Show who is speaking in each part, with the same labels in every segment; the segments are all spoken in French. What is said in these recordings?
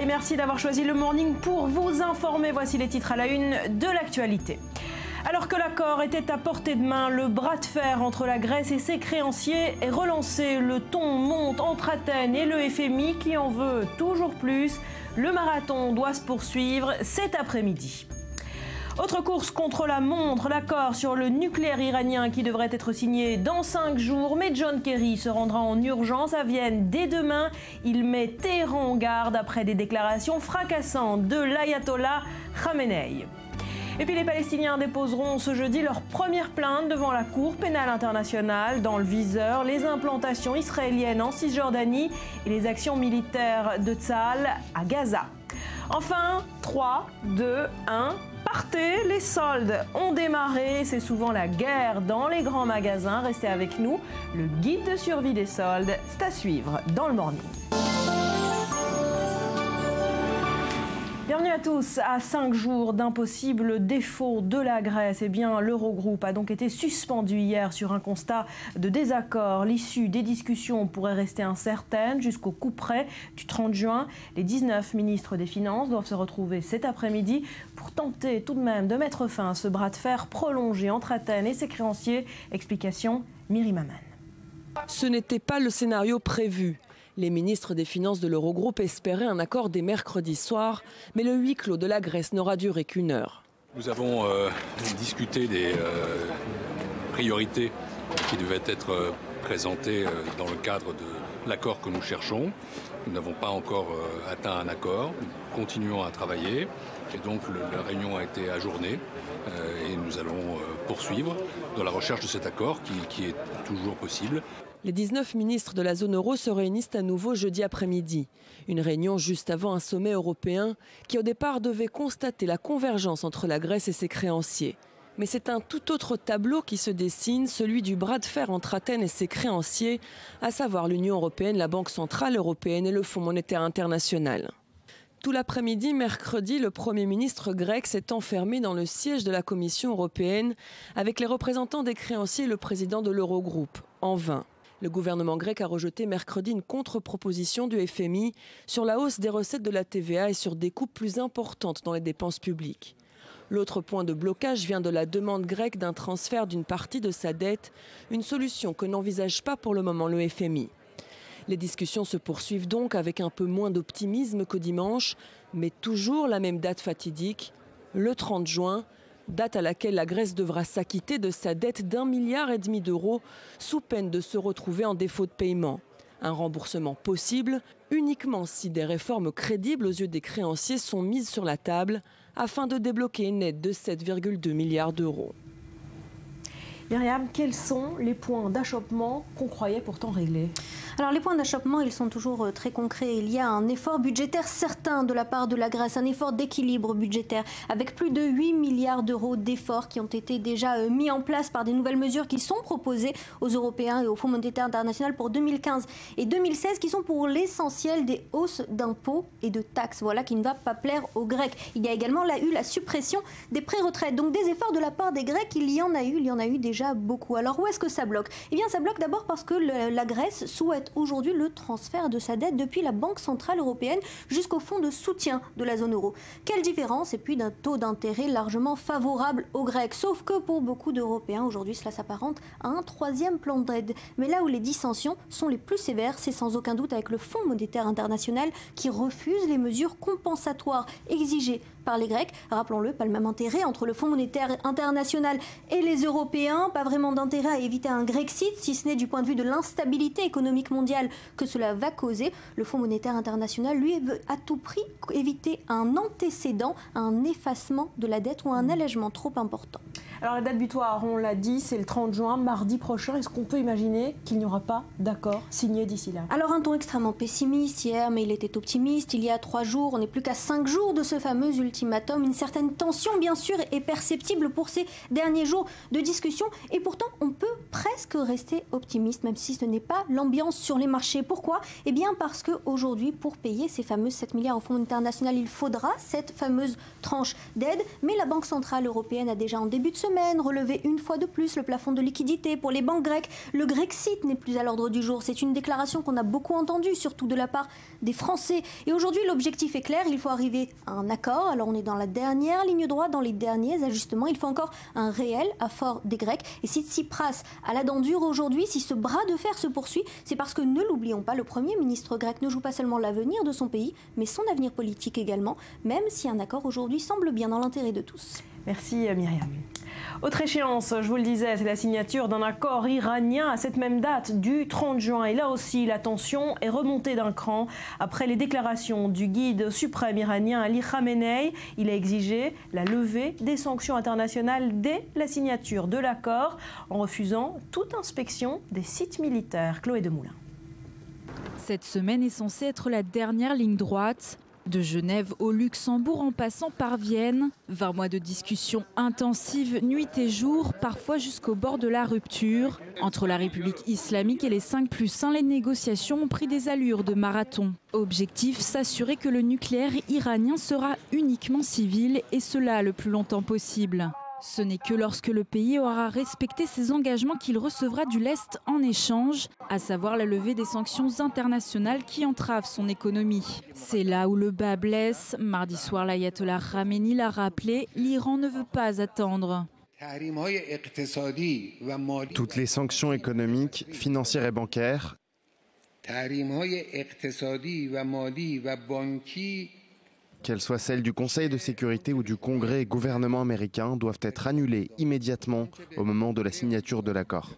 Speaker 1: et merci d'avoir choisi le Morning pour vous informer. Voici les titres à la une de l'actualité. Alors que l'accord était à portée de main, le bras de fer entre la Grèce et ses créanciers est relancé. Le ton monte entre Athènes et le FMI qui en veut toujours plus. Le marathon doit se poursuivre cet après-midi. Autre course contre la montre, l'accord sur le nucléaire iranien qui devrait être signé dans 5 jours. Mais John Kerry se rendra en urgence à Vienne dès demain. Il met Téhéran en garde après des déclarations fracassantes de l'ayatollah Khamenei. Et puis les Palestiniens déposeront ce jeudi leur première plainte devant la Cour pénale internationale. Dans le viseur, les implantations israéliennes en Cisjordanie et les actions militaires de Tsahal à Gaza. Enfin, 3, 2, 1... partez, les soldes ont démarré, c'est souvent la guerre dans les grands magasins. Restez avec nous, le guide de survie des soldes, c'est à suivre dans le Morning. Bienvenue à tous. À 5 jours d'un possible défaut de la Grèce, eh bien, l'Eurogroupe a donc été suspendu hier sur un constat de désaccord. L'issue des discussions pourrait rester incertaine jusqu'au coup près du 30 juin. Les 19 ministres des Finances doivent se retrouver cet après-midi pour tenter tout de même de mettre fin à ce bras de fer prolongé entre Athènes et ses créanciers. Explication, Myri Maman.
Speaker 2: Ce n'était pas le scénario prévu. Les ministres des Finances de l'Eurogroupe espéraient un accord dès mercredi soir, mais le huis clos de la Grèce n'aura duré qu'1 heure.
Speaker 3: Nous avons discuté des priorités qui devaient être présentées dans le cadre de l'accord que nous cherchons. Nous n'avons pas encore atteint un accord, nous continuons à travailler et donc la réunion a été ajournée et nous allons poursuivre dans la recherche de cet accord qui est toujours possible.
Speaker 2: Les 19 ministres de la zone euro se réunissent à nouveau jeudi après-midi. Une réunion juste avant un sommet européen qui au départ devait constater la convergence entre la Grèce et ses créanciers. Mais c'est un tout autre tableau qui se dessine, celui du bras de fer entre Athènes et ses créanciers, à savoir l'Union européenne, la Banque centrale européenne et le Fonds monétaire international. Tout l'après-midi, mercredi, le Premier ministre grec s'est enfermé dans le siège de la Commission européenne avec les représentants des créanciers et le président de l'Eurogroupe, en vain. Le gouvernement grec a rejeté mercredi une contre-proposition du FMI sur la hausse des recettes de la TVA et sur des coupes plus importantes dans les dépenses publiques. L'autre point de blocage vient de la demande grecque d'un transfert d'une partie de sa dette, une solution que n'envisage pas pour le moment le FMI. Les discussions se poursuivent donc avec un peu moins d'optimisme qu'au dimanche, mais toujours la même date fatidique, le 30 juin, date à laquelle la Grèce devra s'acquitter de sa dette d'1,5 milliard d'euros sous peine de se retrouver en défaut de paiement. Un remboursement possible uniquement si des réformes crédibles aux yeux des créanciers sont mises sur la table afin de débloquer une aide de 7,2 milliards d'euros.
Speaker 1: Myriam, quels sont les points d'achoppement qu'on croyait pourtant réglés ?
Speaker 4: Alors les points d'achoppement, ils sont toujours très concrets. Il y a un effort budgétaire certain de la part de la Grèce, un effort d'équilibre budgétaire, avec plus de 8 milliards d'euros d'efforts qui ont été déjà mis en place par des nouvelles mesures qui sont proposées aux Européens et au Fonds monétaire international pour 2015 et 2016, qui sont pour l'essentiel des hausses d'impôts et de taxes, voilà qui ne va pas plaire aux Grecs. Il y a également eu la suppression des pré-retraites, donc des efforts de la part des Grecs, il y en a eu déjà beaucoup. Alors où est-ce que ça bloque ? Eh bien ça bloque d'abord parce que la Grèce souhaite aujourd'hui le transfert de sa dette depuis la Banque centrale européenne jusqu'au fonds de soutien de la zone euro. Quelle différence ? Et puis d'un taux d'intérêt largement favorable aux Grecs. Sauf que pour beaucoup d'Européens, aujourd'hui, cela s'apparente à un 3e plan d'aide. Mais là où les dissensions sont les plus sévères, c'est sans aucun doute avec le Fonds monétaire international qui refuse les mesures compensatoires exigées par les Grecs. Rappelons-le, pas le même intérêt entre le Fonds monétaire international et les Européens. Pas vraiment d'intérêt à éviter un Grexit, si ce n'est du point de vue de l'instabilité économique mondiale que cela va causer. Le Fonds monétaire international, lui, veut à tout prix éviter un antécédent, un effacement de la dette ou un allègement trop important.
Speaker 1: Alors la date butoir, on l'a dit, c'est le 30 juin, mardi prochain. Est-ce qu'on peut imaginer qu'il n'y aura pas d'accord signé d'ici là ?
Speaker 4: Alors un ton extrêmement pessimiste hier, mais il était optimiste. Il y a 3 jours, on n'est plus qu'à 5 jours de ce fameux ultimatum. Une certaine tension, bien sûr, est perceptible pour ces derniers jours de discussion. Et pourtant, on peut presque rester optimiste, même si ce n'est pas l'ambiance sur les marchés. Pourquoi ? Eh bien, parce qu'aujourd'hui, pour payer ces fameuses 7 milliards au Fonds international, il faudra cette fameuse tranche d'aide. Mais la Banque centrale européenne a déjà en début de semaine relevé une fois de plus le plafond de liquidité pour les banques grecques. Le Grexit n'est plus à l'ordre du jour. C'est une déclaration qu'on a beaucoup entendue, surtout de la part des Français. Et aujourd'hui, l'objectif est clair. Il faut arriver à un accord. Alors, on est dans la dernière ligne droite, dans les derniers ajustements. Il faut encore un réel effort des Grecs. Et si Tsipras a la dent dure aujourd'hui, si ce bras de fer se poursuit, c'est parce que, ne l'oublions pas, le Premier ministre grec ne joue pas seulement l'avenir de son pays, mais son avenir politique également, même si un accord aujourd'hui semble bien dans l'intérêt de tous.
Speaker 1: Merci Myriam. Autre échéance, je vous le disais, c'est la signature d'un accord iranien à cette même date du 30 juin. Et là aussi, la tension est remontée d'un cran après les déclarations du guide suprême iranien Ali Khamenei. Il a exigé la levée des sanctions internationales dès la signature de l'accord, en refusant toute inspection des sites militaires. Chloé Demoulin.
Speaker 5: Cette semaine est censée être la dernière ligne droite. De Genève au Luxembourg en passant par Vienne, 20 mois de discussions intensives, nuit et jour, parfois jusqu'au bord de la rupture. Entre la République islamique et les 5+1, les négociations ont pris des allures de marathon. Objectif, s'assurer que le nucléaire iranien sera uniquement civil et cela le plus longtemps possible. Ce n'est que lorsque le pays aura respecté ses engagements qu'il recevra du lest en échange, à savoir la levée des sanctions internationales qui entravent son économie. C'est là où le bas blesse. Mardi soir, l'ayatollah Khamenei l'a rappelé, l'Iran ne veut pas attendre.
Speaker 6: Toutes les sanctions économiques, financières et bancaires, qu'elles soient celles du Conseil de sécurité ou du Congrès et gouvernement américain, doivent être annulées immédiatement au moment de la signature de l'accord.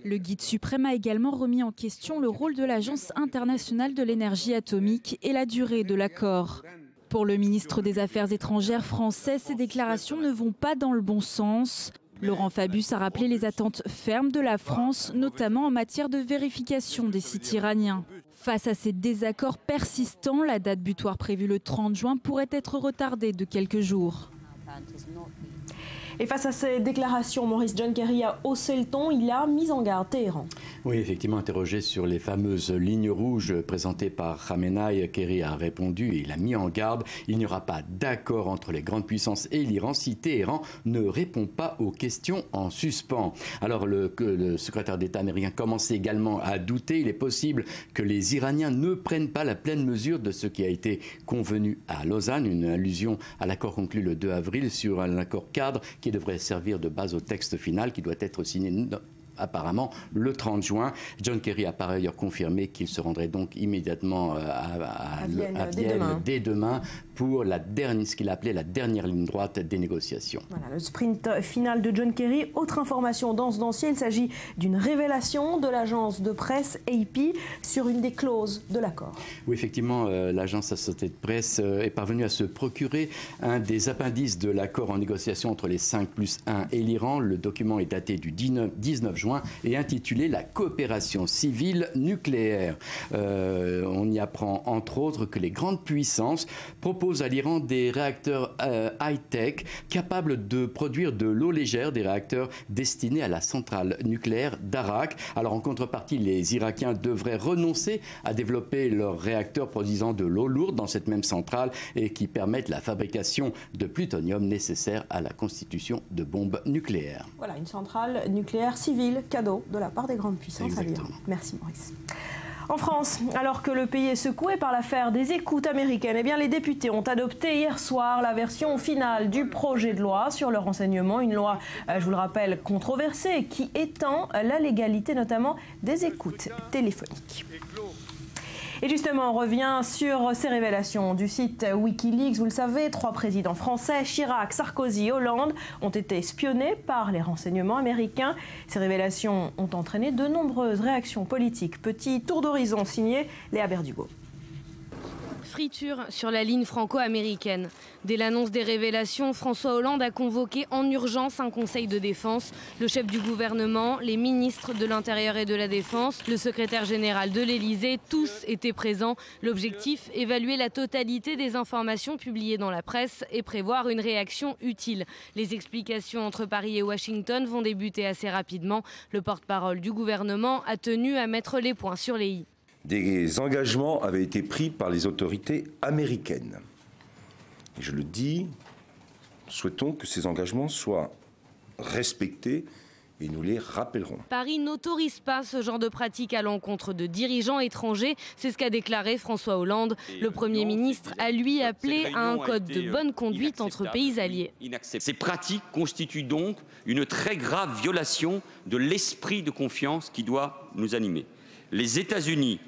Speaker 5: Le guide suprême a également remis en question le rôle de l'Agence internationale de l'énergie atomique et la durée de l'accord. Pour le ministre des Affaires étrangères français, ces déclarations ne vont pas dans le bon sens. Laurent Fabius a rappelé les attentes fermes de la France, notamment en matière de vérification des sites iraniens. Face à ces désaccords persistants, la date butoir prévue le 30 juin pourrait être retardée de quelques jours.
Speaker 1: Et face à ces déclarations, Maurice, John Kerry a haussé le ton, il a mis en garde Téhéran.
Speaker 7: Oui, effectivement, interrogé sur les fameuses lignes rouges présentées par Khamenei, Kerry a répondu et il a mis en garde. Il n'y aura pas d'accord entre les grandes puissances et l'Iran si Téhéran ne répond pas aux questions en suspens. Alors le secrétaire d'État américain commençait également à douter. Il est possible que les Iraniens ne prennent pas la pleine mesure de ce qui a été convenu à Lausanne, une allusion à l'accord conclu le 2 avril sur un accord cadre qui devrait servir de base au texte final qui doit être signé apparemment le 30 juin. John Kerry a par ailleurs confirmé qu'il se rendrait donc immédiatement à Vienne dès demain pour ce qu'il appelait la dernière ligne droite des négociations.
Speaker 1: Voilà, le sprint final de John Kerry. Autre information dans ce dossier, il s'agit d'une révélation de l'agence de presse AP sur une des clauses de l'accord.
Speaker 7: Oui, effectivement, l'agence associée de presse est parvenue à se procurer un des appendices de l'accord en négociation entre les 5+1 et l'Iran. Le document est daté du 19 juin et intitulé « La coopération civile nucléaire ». On y apprend entre autres que les grandes puissances proposent à l'Iran des réacteurs high-tech capables de produire de l'eau légère, des réacteurs destinés à la centrale nucléaire d'Arak. Alors en contrepartie, les Irakiens devraient renoncer à développer leurs réacteurs produisant de l'eau lourde dans cette même centrale et qui permettent la fabrication de plutonium nécessaire à la constitution de bombes nucléaires.
Speaker 1: Voilà, une centrale nucléaire civile, cadeau de la part des grandes puissances à l'Iran. Merci Maurice. En France, alors que le pays est secoué par l'affaire des écoutes américaines, eh bien les députés ont adopté hier soir la version finale du projet de loi sur le renseignement. Une loi, je vous le rappelle, controversée qui étend la légalité notamment des écoutes téléphoniques. Et justement, on revient sur ces révélations du site Wikileaks. Vous le savez, 3 présidents français, Chirac, Sarkozy et Hollande, ont été espionnés par les renseignements américains. Ces révélations ont entraîné de nombreuses réactions politiques. Petit tour d'horizon signé Léa Berdugo.
Speaker 8: friture sur la ligne franco-américaine. Dès l'annonce des révélations, François Hollande a convoqué en urgence un conseil de défense. Le chef du gouvernement, les ministres de l'Intérieur et de la Défense, le secrétaire général de l'Élysée, tous étaient présents. L'objectif, évaluer la totalité des informations publiées dans la presse et prévoir une réaction utile. Les explications entre Paris et Washington vont débuter assez rapidement. Le porte-parole du gouvernement a tenu à mettre les points sur les i.
Speaker 9: Des engagements avaient été pris par les autorités américaines. Et je le dis, souhaitons que ces engagements soient respectés et nous les rappellerons.
Speaker 8: Paris n'autorise pas ce genre de pratique à l'encontre de dirigeants étrangers. C'est ce qu'a déclaré François Hollande. Le Premier ministre a lui appelé à un code de bonne conduite entre pays alliés.
Speaker 10: Ces pratiques constituent donc une très grave violation de l'esprit de confiance qui doit nous animer. Les États-Unis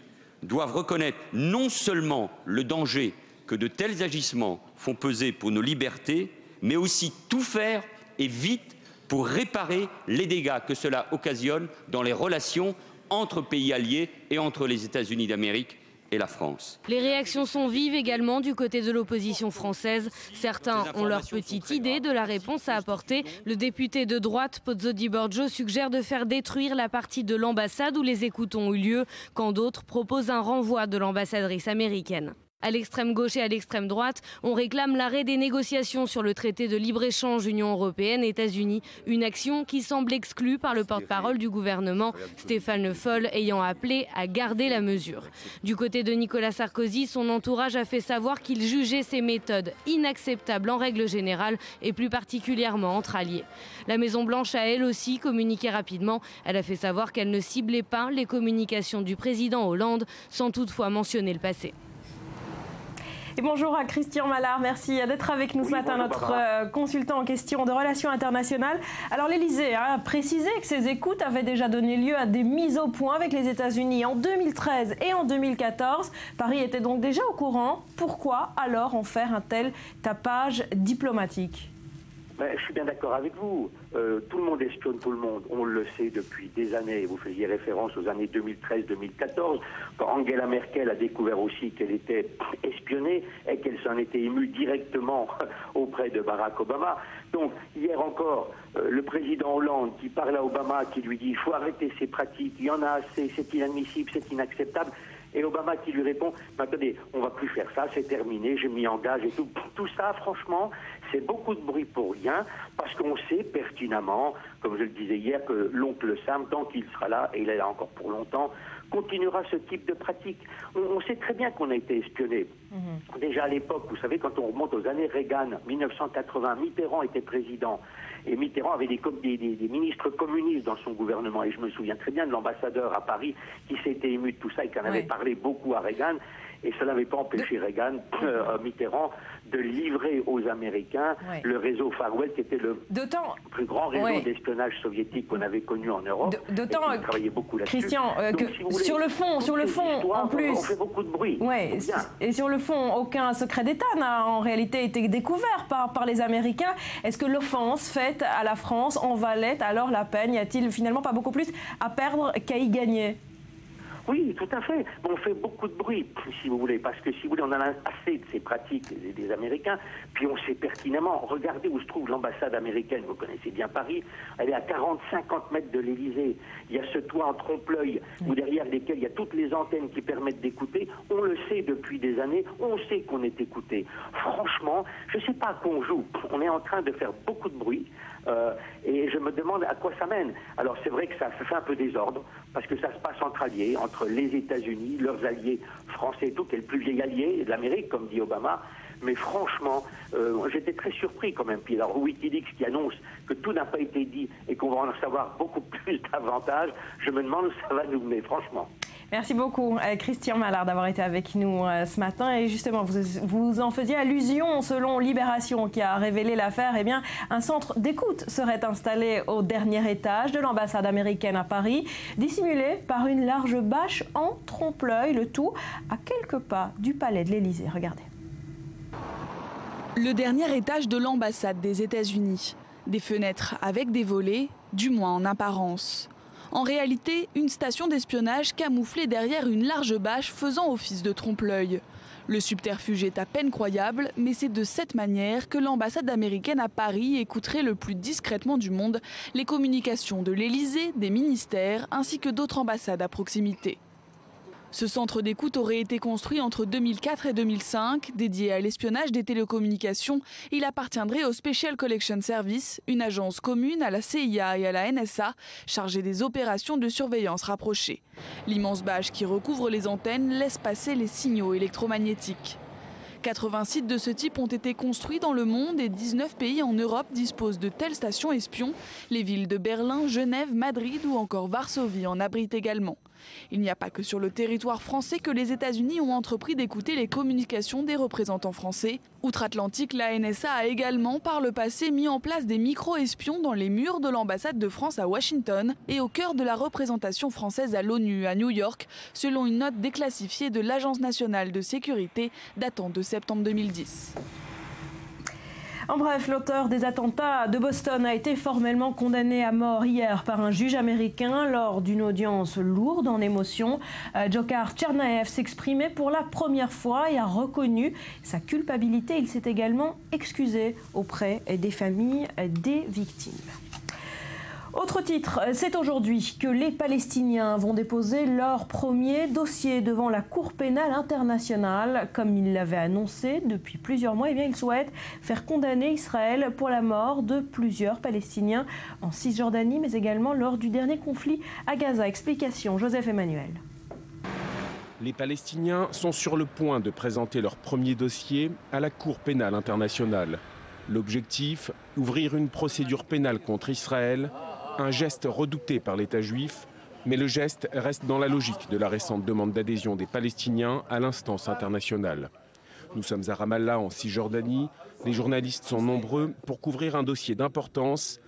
Speaker 10: doivent reconnaître non seulement le danger que de tels agissements font peser pour nos libertés, mais aussi tout faire et vite pour réparer les dégâts que cela occasionne dans les relations entre pays alliés et entre les États-Unis d'Amérique et la France.
Speaker 8: Les réactions sont vives également du côté de l'opposition française. Certains ont leur petite idée de la réponse à apporter. Le député de droite, Pozzo Di Borgio, suggère de faire détruire la partie de l'ambassade où les écoutes ont eu lieu, quand d'autres proposent un renvoi de l'ambassadrice américaine. À l'extrême gauche et à l'extrême droite, on réclame l'arrêt des négociations sur le traité de libre-échange Union européenne-États-Unis, une action qui semble exclue par le porte-parole du gouvernement, Stéphane Le Foll, ayant appelé à garder la mesure. Du côté de Nicolas Sarkozy, son entourage a fait savoir qu'il jugeait ces méthodes inacceptables en règle générale et plus particulièrement entre alliés. La Maison-Blanche a elle aussi communiqué rapidement. Elle a fait savoir qu'elle ne ciblait pas les communications du président Hollande, sans toutefois mentionner le passé.
Speaker 1: Et bonjour à Christian Mallard, merci d'être avec nous ce matin, notre consultant en question de relations internationales. Alors l'Élysée a précisé que ces écoutes avaient déjà donné lieu à des mises au point avec les États-Unis en 2013 et en 2014. Paris était donc déjà au courant. Pourquoi alors en faire un tel tapage diplomatique ?
Speaker 11: Je suis bien d'accord avec vous. Tout le monde espionne tout le monde. On le sait depuis des années. Vous faisiez référence aux années 2013-2014, quand Angela Merkel a découvert aussi qu'elle était espionnée et qu'elle s'en était émue directement auprès de Barack Obama. Donc, hier encore, le président Hollande qui parle à Obama, qui lui dit « il faut arrêter ces pratiques, il y en a assez, c'est inadmissible, c'est inacceptable ». Et Obama qui lui répond « attendez, on ne va plus faire ça, c'est terminé, je m'y engage » et tout. Tout ça, franchement, c'est beaucoup de bruit pour rien, parce qu'on sait pertinemment, comme je le disais hier, que l'oncle Sam, tant qu'il sera là, et il est là encore pour longtemps, continuera ce type de pratique. On sait très bien qu'on a été espionné. Déjà à l'époque, vous savez, quand on remonte aux années Reagan, 1980, Mitterrand était président. Et Mitterrand avait des ministres communistes dans son gouvernement. Et je me souviens très bien de l'ambassadeur à Paris qui s'était ému de tout ça et qui en avait parlé beaucoup à Reagan. Et cela n'avait pas empêché Reagan, Mitterrand, de livrer aux Américains le réseau Far West, qui était le plus grand réseau d'espionnage soviétique qu'on avait connu en Europe.
Speaker 1: D'autant,
Speaker 11: travaillait beaucoup là-dessus.
Speaker 1: Christian, que si voulez, sur le fond, en plus,
Speaker 11: on fait beaucoup de bruit.
Speaker 1: Et sur le fond, aucun secret d'État n'a en réalité été découvert par les Américains. Est-ce que l'offense faite à la France en valait alors la peine? Y a-t-il finalement pas beaucoup plus à perdre qu'à y gagner?
Speaker 11: Oui, tout à fait. On fait beaucoup de bruit, si vous voulez, parce que si vous voulez, on en a assez de ces pratiques des Américains. Puis on sait pertinemment, regardez où se trouve l'ambassade américaine, vous connaissez bien Paris, elle est à 40-50 mètres de l'Élysée. Il y a ce toit en trompe-l'œil, où derrière lesquels il y a toutes les antennes qui permettent d'écouter. On le sait depuis des années, on sait qu'on est écouté. Franchement, je ne sais pas à quoi on joue. On est en train de faire beaucoup de bruit. Et je me demande à quoi ça mène. Alors c'est vrai que ça fait un peu désordre, parce que ça se passe entre alliés, entre les États-Unis, leurs alliés français et tout, qui est le plus vieil allié de l'Amérique, comme dit Obama. Mais franchement, j'étais très surpris quand même. Puis alors Wikileaks qui annonce que tout n'a pas été dit et qu'on va en savoir beaucoup plus davantage, je me demande où ça va nous mener, franchement.
Speaker 1: Merci beaucoup, Christian Mallard, d'avoir été avec nous ce matin. Et justement, vous en faisiez allusion, selon Libération, qui a révélé l'affaire, eh bien, un centre d'écoute serait installé au dernier étage de l'ambassade américaine à Paris, dissimulé par une large bâche en trompe-l'œil, le tout à quelques pas du palais de l'Élysée. Regardez.
Speaker 12: Le dernier étage de l'ambassade des États-Unis. Des fenêtres avec des volets, du moins en apparence. En réalité, une station d'espionnage camouflée derrière une large bâche faisant office de trompe-l'œil. Le subterfuge est à peine croyable, mais c'est de cette manière que l'ambassade américaine à Paris écouterait le plus discrètement du monde les communications de l'Élysée, des ministères ainsi que d'autres ambassades à proximité. Ce centre d'écoute aurait été construit entre 2004 et 2005, dédié à l'espionnage des télécommunications. Il appartiendrait au Special Collection Service, une agence commune à la CIA et à la NSA, chargée des opérations de surveillance rapprochées. L'immense bâche qui recouvre les antennes laisse passer les signaux électromagnétiques. 80 sites de ce type ont été construits dans le monde et 19 pays en Europe disposent de telles stations espions. Les villes de Berlin, Genève, Madrid ou encore Varsovie en abritent également. Il n'y a pas que sur le territoire français que les États-Unis ont entrepris d'écouter les communications des représentants français. Outre-Atlantique, la NSA a également par le passé mis en place des micro-espions dans les murs de l'ambassade de France à Washington et au cœur de la représentation française à l'ONU à New York, selon une note déclassifiée de l'Agence nationale de sécurité datant de septembre 2010.
Speaker 1: En bref, l'auteur des attentats de Boston a été formellement condamné à mort hier par un juge américain lors d'une audience lourde en émotions. Dzhokhar Tsarnaev s'exprimait pour la première fois et a reconnu sa culpabilité. Il s'est également excusé auprès des familles des victimes. Autre titre, c'est aujourd'hui que les Palestiniens vont déposer leur premier dossier devant la Cour pénale internationale. Comme ils l'avaient annoncé depuis plusieurs mois, ils souhaitent faire condamner Israël pour la mort de plusieurs Palestiniens en Cisjordanie, mais également lors du dernier conflit à Gaza. Explication, Joseph Emmanuel.
Speaker 13: Les Palestiniens sont sur le point de présenter leur premier dossier à la Cour pénale internationale. L'objectif, ouvrir une procédure pénale contre Israël. Un geste redouté par l'État juif, mais le geste reste dans la logique de la récente demande d'adhésion des Palestiniens à l'instance internationale. Nous sommes à Ramallah, en Cisjordanie. Les journalistes sont nombreux pour couvrir un dossier d'importance.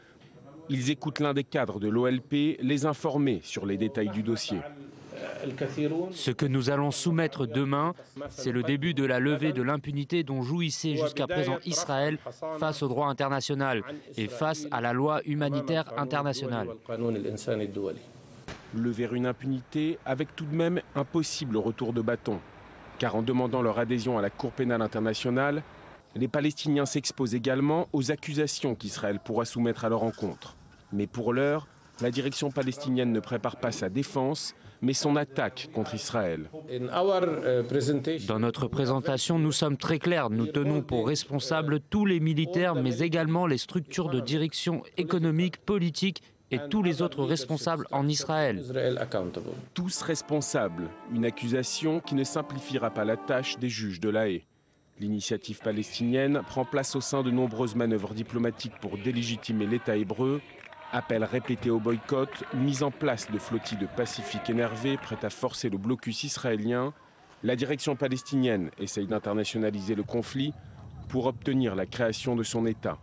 Speaker 13: Ils écoutent l'un des cadres de l'OLP les informer sur les détails du dossier.
Speaker 14: Ce que nous allons soumettre demain, c'est le début de la levée de l'impunité dont jouissait jusqu'à présent Israël face au droit international et face à la loi humanitaire internationale.
Speaker 13: Lever une impunité avec tout de même un possible retour de bâton. Car en demandant leur adhésion à la Cour pénale internationale, les Palestiniens s'exposent également aux accusations qu'Israël pourra soumettre à leur encontre. Mais pour l'heure, la direction palestinienne ne prépare pas sa défense, mais son attaque contre Israël.
Speaker 14: Dans notre présentation, nous sommes très clairs. Nous tenons pour responsables tous les militaires, mais également les structures de direction économique, politique et tous les autres responsables en Israël.
Speaker 13: Tous responsables, une accusation qui ne simplifiera pas la tâche des juges de La Haye. L'initiative palestinienne prend place au sein de nombreuses manœuvres diplomatiques pour délégitimer l'État hébreu. Appel répété au boycott, mise en place de flottilles de Pacifiques énervés prêtes à forcer le blocus israélien. La direction palestinienne essaye d'internationaliser le conflit pour obtenir la création de son État.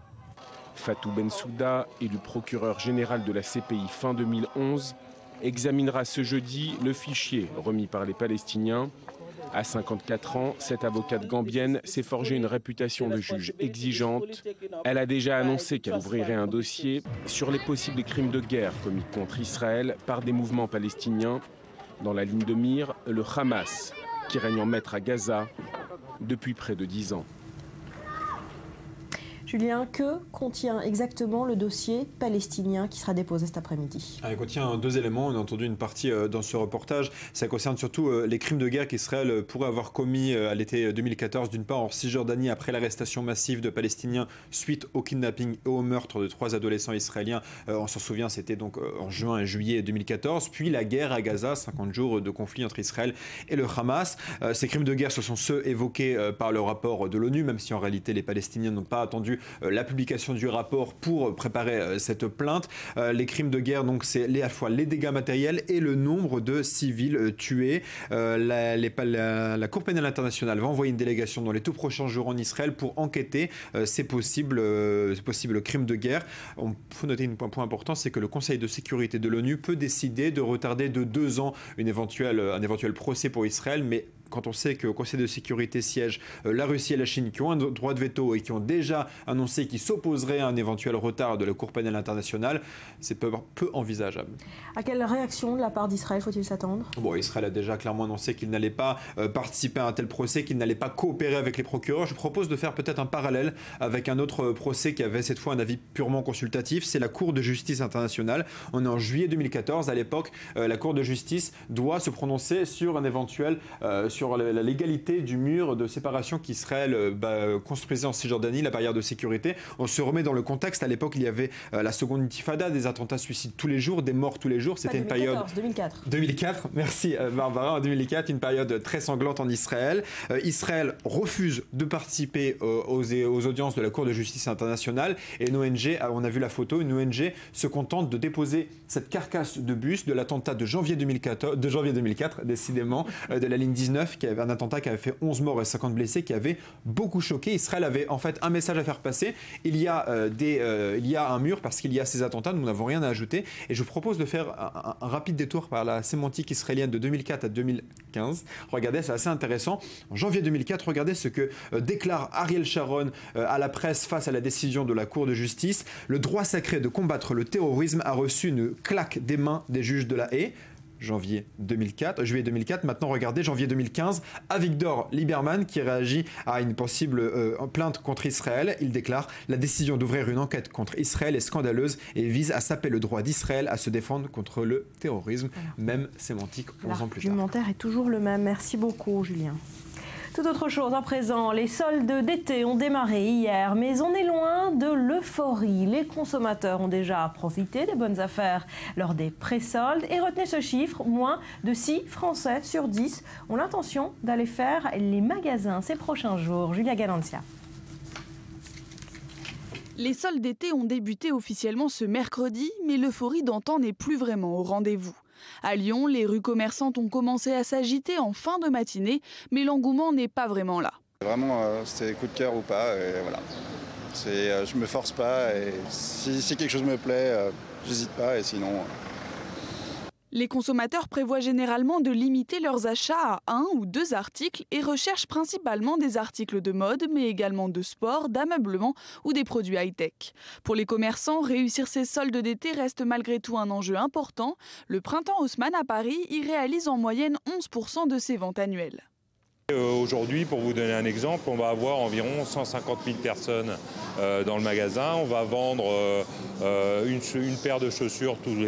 Speaker 13: Fatou Bensouda, élu procureur général de la CPI fin 2011, examinera ce jeudi le fichier remis par les Palestiniens. À 54 ans, cette avocate gambienne s'est forgée une réputation de juge exigeante. Elle a déjà annoncé qu'elle ouvrirait un dossier sur les possibles crimes de guerre commis contre Israël par des mouvements palestiniens. Dans la ligne de mire, le Hamas, qui règne en maître à Gaza depuis près de 10 ans.
Speaker 1: Julien, que contient exactement le dossier palestinien qui sera déposé cet après-midi?
Speaker 15: Il contient deux éléments. On a entendu une partie dans ce reportage. Ça concerne surtout les crimes de guerre qu'Israël pourrait avoir commis à l'été 2014, d'une part en Cisjordanie après l'arrestation massive de Palestiniens suite au kidnapping et au meurtre de 3 adolescents israéliens. On s'en souvient, c'était donc en juin et juillet 2014. Puis la guerre à Gaza, 50 jours de conflit entre Israël et le Hamas. Ces crimes de guerre, ce sont ceux évoqués par le rapport de l'ONU, même si en réalité les Palestiniens n'ont pas attendu la publication du rapport pour préparer cette plainte. Les crimes de guerre, donc c'est à la fois les dégâts matériels et le nombre de civils tués. La Cour pénale internationale va envoyer une délégation dans les tout prochains jours en Israël pour enquêter ces possibles crimes de guerre. On faut noter un point important, c'est que le Conseil de sécurité de l'ONU peut décider de retarder de 2 ans un éventuel procès pour Israël, mais quand on sait qu'au Conseil de sécurité siègent la Russie et la Chine qui ont un droit de veto et qui ont déjà annoncé qu'ils s'opposeraient à un éventuel retard de la Cour pénale internationale, c'est peu envisageable.
Speaker 1: À quelle réaction de la part d'Israël faut-il s'attendre?
Speaker 15: Bon, Israël a déjà clairement annoncé qu'il n'allait pas participer à un tel procès, qu'il n'allait pas coopérer avec les procureurs. Je propose de faire peut-être un parallèle avec un autre procès qui avait cette fois un avis purement consultatif. C'est la Cour de justice internationale. On est en juillet 2014. À l'époque, la Cour de justice doit se prononcer sur un éventuel, sur la légalité du mur de séparation qu'Israël construisait en Cisjordanie, la barrière de sécurité. On se remet dans le contexte. À l'époque, il y avait la seconde intifada, des attentats suicides tous les jours, des morts tous les jours. C'était une période... 2004, merci Barbara. En 2004, une période très sanglante en Israël. Israël refuse de participer aux audiences de la Cour de justice internationale et une ONG, on a vu la photo, une ONG se contente de déposer cette carcasse de bus de l'attentat de janvier 2004, décidément, de la ligne 19, qui avait un attentat qui avait fait 11 morts et 50 blessés, qui avait beaucoup choqué. Israël avait en fait un message à faire passer. Il y a un mur parce qu'il y a ces attentats, nous n'avons rien à ajouter. Et je vous propose de faire un rapide détour par la sémantique israélienne de 2004 à 2015. Regardez, c'est assez intéressant. En janvier 2004, regardez ce que déclare Ariel Sharon à la presse face à la décision de la Cour de justice. Le droit sacré de combattre le terrorisme a reçu une claque des mains des juges de la Haye. Juillet 2004. Maintenant, regardez, janvier 2015, Avigdor Lieberman qui réagit à une possible plainte contre Israël. Il déclare « La décision d'ouvrir une enquête contre Israël est scandaleuse et vise à saper le droit d'Israël à se défendre contre le terrorisme. » Même sémantique 11 ans plus tard.
Speaker 1: L'argumentaire est toujours le même. Merci beaucoup, Julien. Tout autre chose à présent, les soldes d'été ont démarré hier, mais on est loin de l'euphorie. Les consommateurs ont déjà profité des bonnes affaires lors des pré-soldes et retenez ce chiffre, moins de 6 Français sur 10 ont l'intention d'aller faire les magasins ces prochains jours. Julia Galancia.
Speaker 12: Les soldes d'été ont débuté officiellement ce mercredi, mais l'euphorie d'antan n'est plus vraiment au rendez-vous. À Lyon, les rues commerçantes ont commencé à s'agiter en fin de matinée, mais l'engouement n'est pas vraiment là.
Speaker 16: Vraiment, c'était coup de cœur ou pas, et voilà. Je me force pas, et si quelque chose me plaît, j'hésite pas, et sinon...
Speaker 12: Les consommateurs prévoient généralement de limiter leurs achats à 1 ou 2 articles et recherchent principalement des articles de mode, mais également de sport, d'ameublement ou des produits high-tech. Pour les commerçants, réussir ces soldes d'été reste malgré tout un enjeu important. Le Printemps Haussmann à Paris y réalise en moyenne 11% de ses ventes annuelles.
Speaker 17: Aujourd'hui, pour vous donner un exemple, on va avoir environ 150 000 personnes dans le magasin. On va vendre une paire de chaussures toutes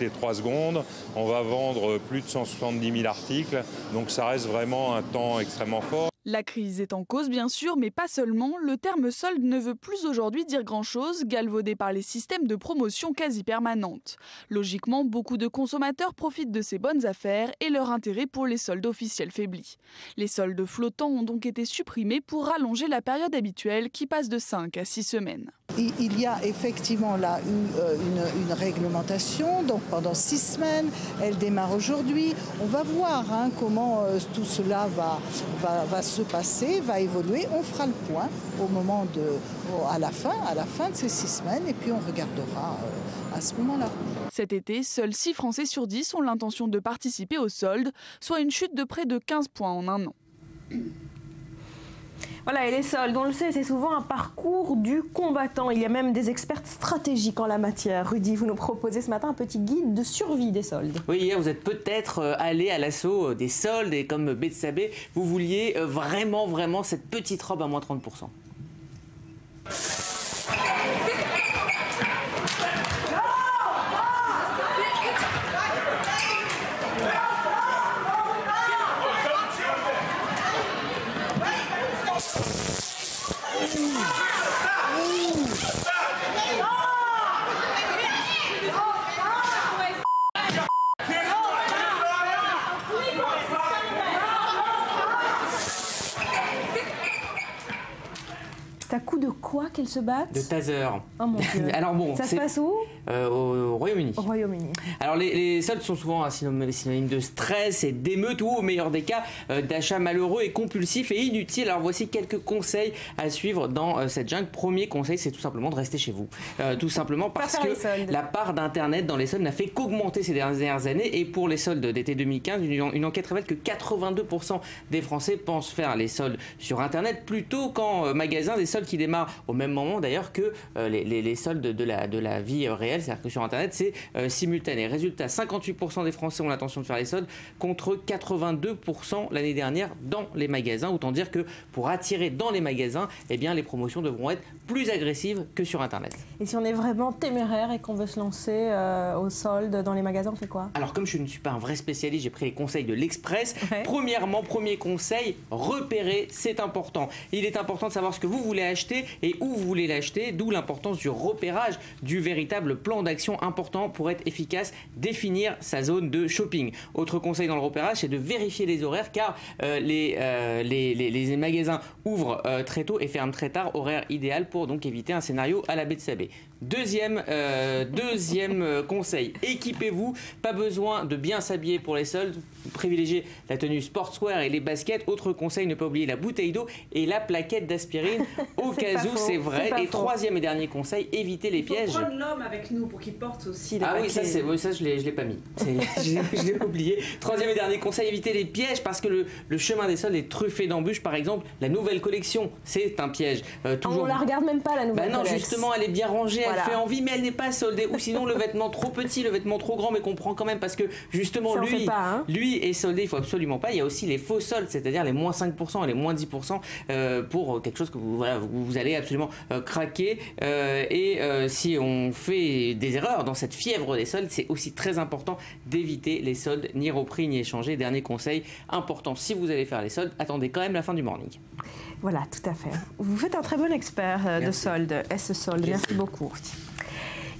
Speaker 17: les 3 secondes. On va vendre plus de 170 000 articles. Donc ça reste vraiment un temps extrêmement fort.
Speaker 12: La crise est en cause bien sûr, mais pas seulement. Le terme solde ne veut plus aujourd'hui dire grand-chose, galvaudé par les systèmes de promotion quasi permanentes. Logiquement, beaucoup de consommateurs profitent de ces bonnes affaires et leur intérêt pour les soldes officiels faiblit. Les soldes flottants ont donc été supprimés pour rallonger la période habituelle qui passe de 5 à 6 semaines.
Speaker 18: Il y a effectivement là une réglementation, donc pendant 6 semaines, elle démarre aujourd'hui. On va voir comment tout cela va se passer, va évoluer. On fera le point à la fin de ces 6 semaines et puis on regardera à ce moment-là.
Speaker 12: Cet été, seuls 6 Français sur 10 ont l'intention de participer aux soldes, soit une chute de près de 15 points en un an.
Speaker 1: Voilà, et les soldes, on le sait, c'est souvent un parcours du combattant. Il y a même des experts stratégiques en la matière. Rudy, vous nous proposez ce matin un petit guide de survie des soldes.
Speaker 19: Oui, hier, vous êtes peut-être allé à l'assaut des soldes et comme Betsabé, vous vouliez vraiment cette petite robe à moins 30%.
Speaker 1: quoi qu'elles se battent?
Speaker 19: De taser.
Speaker 1: Oh mon Dieu.
Speaker 19: Alors bon,
Speaker 1: ça se passe où?
Speaker 19: Au Royaume-Uni.
Speaker 1: Au Royaume-Uni.
Speaker 19: Alors les soldes sont souvent un synonyme de stress et d'émeute ou au meilleur des cas d'achats malheureux et compulsifs et inutiles. Alors voici quelques conseils à suivre dans cette jungle. Premier conseil, c'est tout simplement de rester chez vous. Tout simplement parce que la part d'internet dans les soldes n'a fait qu'augmenter ces dernières années et pour les soldes d'été 2015, une enquête révèle que 82% des Français pensent faire les soldes sur internet plutôt qu'en magasin, des soldes qui démarrent au même moment d'ailleurs que les soldes de la vie réelle, c'est-à-dire que sur internet c'est simultané. Résultat, 58% des Français ont l'intention de faire les soldes contre 82% l'année dernière dans les magasins. Autant dire que pour attirer dans les magasins, eh bien, les promotions devront être plus agressives que sur internet.
Speaker 1: Et si on est vraiment téméraire et qu'on veut se lancer aux soldes dans les magasins, on fait quoi?
Speaker 19: Alors comme je ne suis pas un vrai spécialiste, j'ai pris les conseils de l'Express. Ouais. Premièrement, premier conseil, repérer, c'est important. Il est important de savoir ce que vous voulez acheter et où vous voulez l'acheter, d'où l'importance du repérage, du véritable plan d'action important pour être efficace, définir sa zone de shopping. Autre conseil dans le repérage, c'est de vérifier les horaires car les magasins ouvrent très tôt et ferment très tard, horaire idéal pour donc éviter un scénario à la Betsabé. Deuxième conseil, équipez-vous, pas besoin de bien s'habiller pour les soldes, privilégiez la tenue sportswear et les baskets. Autre conseil, ne pas oublier la bouteille d'eau et la plaquette d'aspirine au cas où, c'est vrai. Et troisième et dernier conseil, évitez les pièges.
Speaker 20: Il faut prendre l'homme avec nous pour qu'il porte aussi les
Speaker 19: paquets. Oui, ça je l'ai pas mis, je l'ai oublié. Troisième et dernier conseil, évitez les pièges parce que le chemin des soldes est truffé d'embûches. Par exemple, la nouvelle collection, c'est un piège.
Speaker 1: On la regarde même pas la nouvelle collection.
Speaker 19: Non, justement, elle est bien rangée. Voilà. Elle fait envie, mais elle n'est pas soldée. Ou sinon, le vêtement trop petit, le vêtement trop grand, mais qu'on prend quand même parce que justement, lui est soldé. Il faut absolument pas. Il y a aussi les faux soldes, c'est-à-dire les moins 5% et les moins 10% pour quelque chose que vous allez absolument craquer. Si on fait des erreurs dans cette fièvre des soldes, c'est aussi très important d'éviter les soldes ni repris ni échangés. Dernier conseil important, si vous allez faire les soldes, attendez quand même la fin du morning.
Speaker 1: Voilà, tout à fait. Vous êtes un très bon expert de soldes, S-Soldes. Merci beaucoup.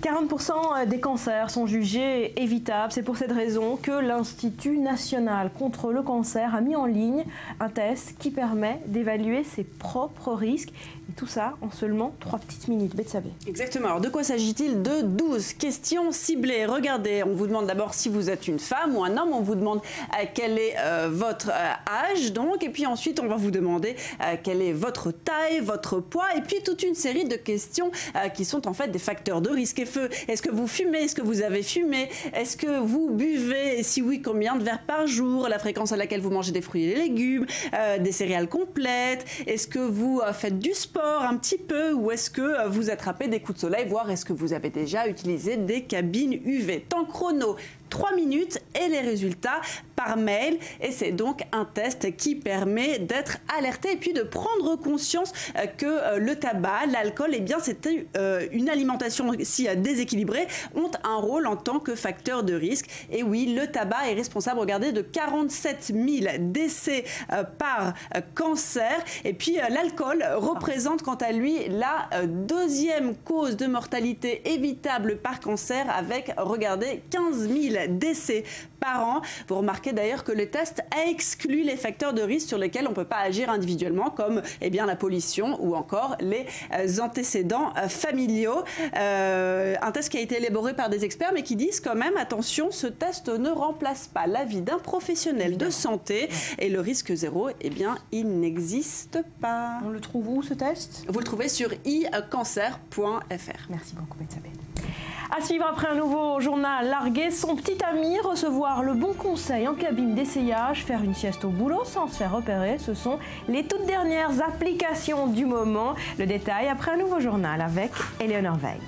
Speaker 1: 40% des cancers sont jugés évitables. C'est pour cette raison que l'Institut national contre le cancer a mis en ligne un test qui permet d'évaluer ses propres risques. Et tout ça en seulement 3 petites minutes. Betsabé.
Speaker 20: Exactement. Alors de quoi s'agit-il? De 12 questions ciblées. Regardez, on vous demande d'abord si vous êtes une femme ou un homme. On vous demande quel est votre âge, donc. Et puis ensuite, on va vous demander quelle est votre taille, votre poids. Et puis toute une série de questions qui sont en fait des facteurs de risque. Est-ce que vous fumez? Est-ce que vous avez fumé? Est-ce que vous buvez? Et si oui, combien de verres par jour? La fréquence à laquelle vous mangez des fruits et des légumes, des céréales complètes? Est-ce que vous faites du sport un petit peu? Ou est-ce que vous attrapez des coups de soleil? Voire est-ce que vous avez déjà utilisé des cabines UV? Temps chrono, 3 minutes et les résultats par mail. Et c'est donc un test qui permet d'être alerté et puis de prendre conscience que le tabac, l'alcool, eh bien c'est une alimentation si déséquilibrée, ont un rôle en tant que facteur de risque. Et oui, le tabac est responsable, regardez, de 47 000 décès par cancer. Et puis l'alcool représente quant à lui la deuxième cause de mortalité évitable par cancer avec, regardez, 15 000 décès par an. Vous remarquez d'ailleurs que le test a exclu les facteurs de risque sur lesquels on ne peut pas agir individuellement, comme bien, la pollution ou encore les antécédents familiaux. Un test qui a été élaboré par des experts, mais qui disent quand même, attention, ce test ne remplace pas l'avis d'un professionnel de santé et le risque zéro, eh bien, il n'existe pas.
Speaker 1: On le trouve où, ce test?
Speaker 20: Vous le trouvez sur icancer.fr.
Speaker 1: Merci beaucoup, Betsabé. À suivre après un nouveau journal, larguer son petit ami, recevoir le bon conseil en cabine d'essayage, faire une sieste au boulot sans se faire repérer. Ce sont les toutes dernières applications du moment. Le détail après un nouveau journal avec Éléonore Veil.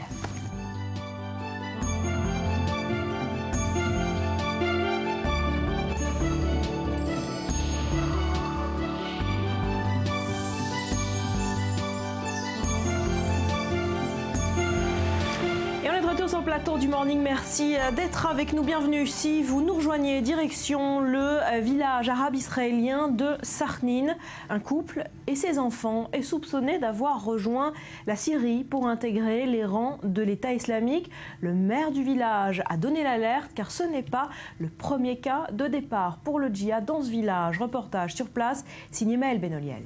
Speaker 1: Sur le plateau du Morning, merci d'être avec nous, bienvenue. Si vous nous rejoignez, direction le village arabe israélien de Sarnin. Un couple et ses enfants est soupçonné d'avoir rejoint la Syrie pour intégrer les rangs de l'État islamique. Le maire du village a donné l'alerte car ce n'est pas le premier cas de départ pour le djihad dans ce village. Reportage sur place, signé Maël Benoliel.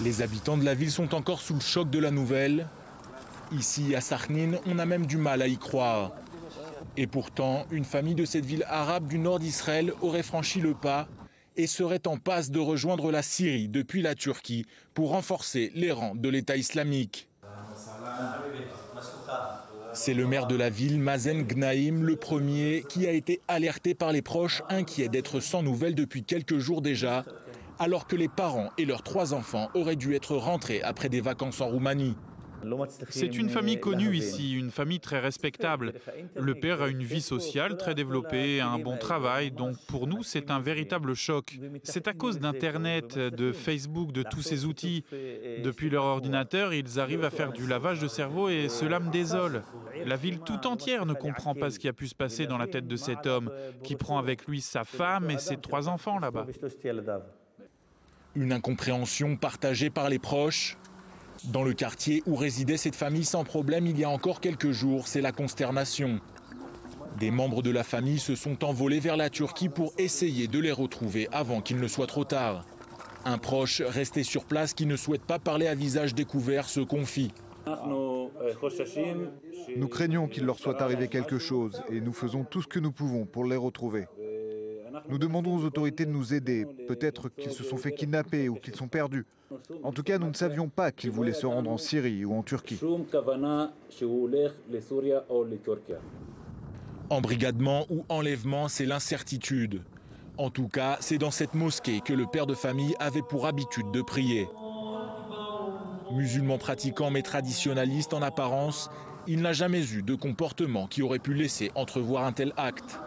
Speaker 21: Les habitants de la ville sont encore sous le choc de la nouvelle. Ici, à Sakhnin, on a même du mal à y croire. Et pourtant, une famille de cette ville arabe du nord d'Israël aurait franchi le pas et serait en passe de rejoindre la Syrie depuis la Turquie pour renforcer les rangs de l'État islamique. C'est le maire de la ville, Mazen Gnaïm, le premier, qui a été alerté par les proches, inquiets d'être sans nouvelles depuis quelques jours déjà, alors que les parents et leurs 3 enfants auraient dû être rentrés après des vacances en Roumanie.
Speaker 22: C'est une famille connue ici, une famille très respectable. Le père a une vie sociale très développée, un bon travail, donc pour nous c'est un véritable choc. C'est à cause d'Internet, de Facebook, de tous ces outils. Depuis leur ordinateur, ils arrivent à faire du lavage de cerveau et cela me désole. La ville tout entière ne comprend pas ce qui a pu se passer dans la tête de cet homme, qui prend avec lui sa femme et ses 3 enfants là-bas.
Speaker 21: Une incompréhension partagée par les proches. Dans le quartier où résidait cette famille sans problème il y a encore quelques jours, c'est la consternation. Des membres de la famille se sont envolés vers la Turquie pour essayer de les retrouver avant qu'il ne soit trop tard. Un proche resté sur place qui ne souhaite pas parler à visage découvert se confie.
Speaker 23: Nous craignons qu'il leur soit arrivé quelque chose et nous faisons tout ce que nous pouvons pour les retrouver. Nous demandons aux autorités de nous aider. Peut-être qu'ils se sont fait kidnapper ou qu'ils sont perdus. En tout cas, nous ne savions pas qu'ils voulaient se rendre en Syrie ou en Turquie.
Speaker 21: Embrigadement ou enlèvement, c'est l'incertitude. En tout cas, c'est dans cette mosquée que le père de famille avait pour habitude de prier. Musulman pratiquant mais traditionnaliste en apparence, il n'a jamais eu de comportement qui aurait pu laisser entrevoir un tel acte.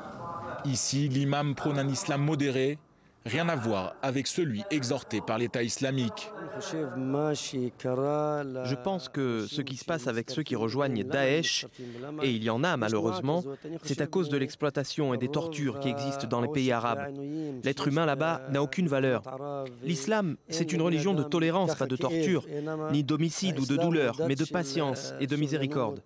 Speaker 21: Ici, l'imam prône un islam modéré, rien à voir avec celui exhorté par l'État islamique.
Speaker 24: Je pense que ce qui se passe avec ceux qui rejoignent Daesh, et il y en a malheureusement, c'est à cause de l'exploitation et des tortures qui existent dans les pays arabes. L'être humain là-bas n'a aucune valeur. L'islam, c'est une religion de tolérance, pas de torture, ni d'homicide ou de douleur, mais de patience et de miséricorde.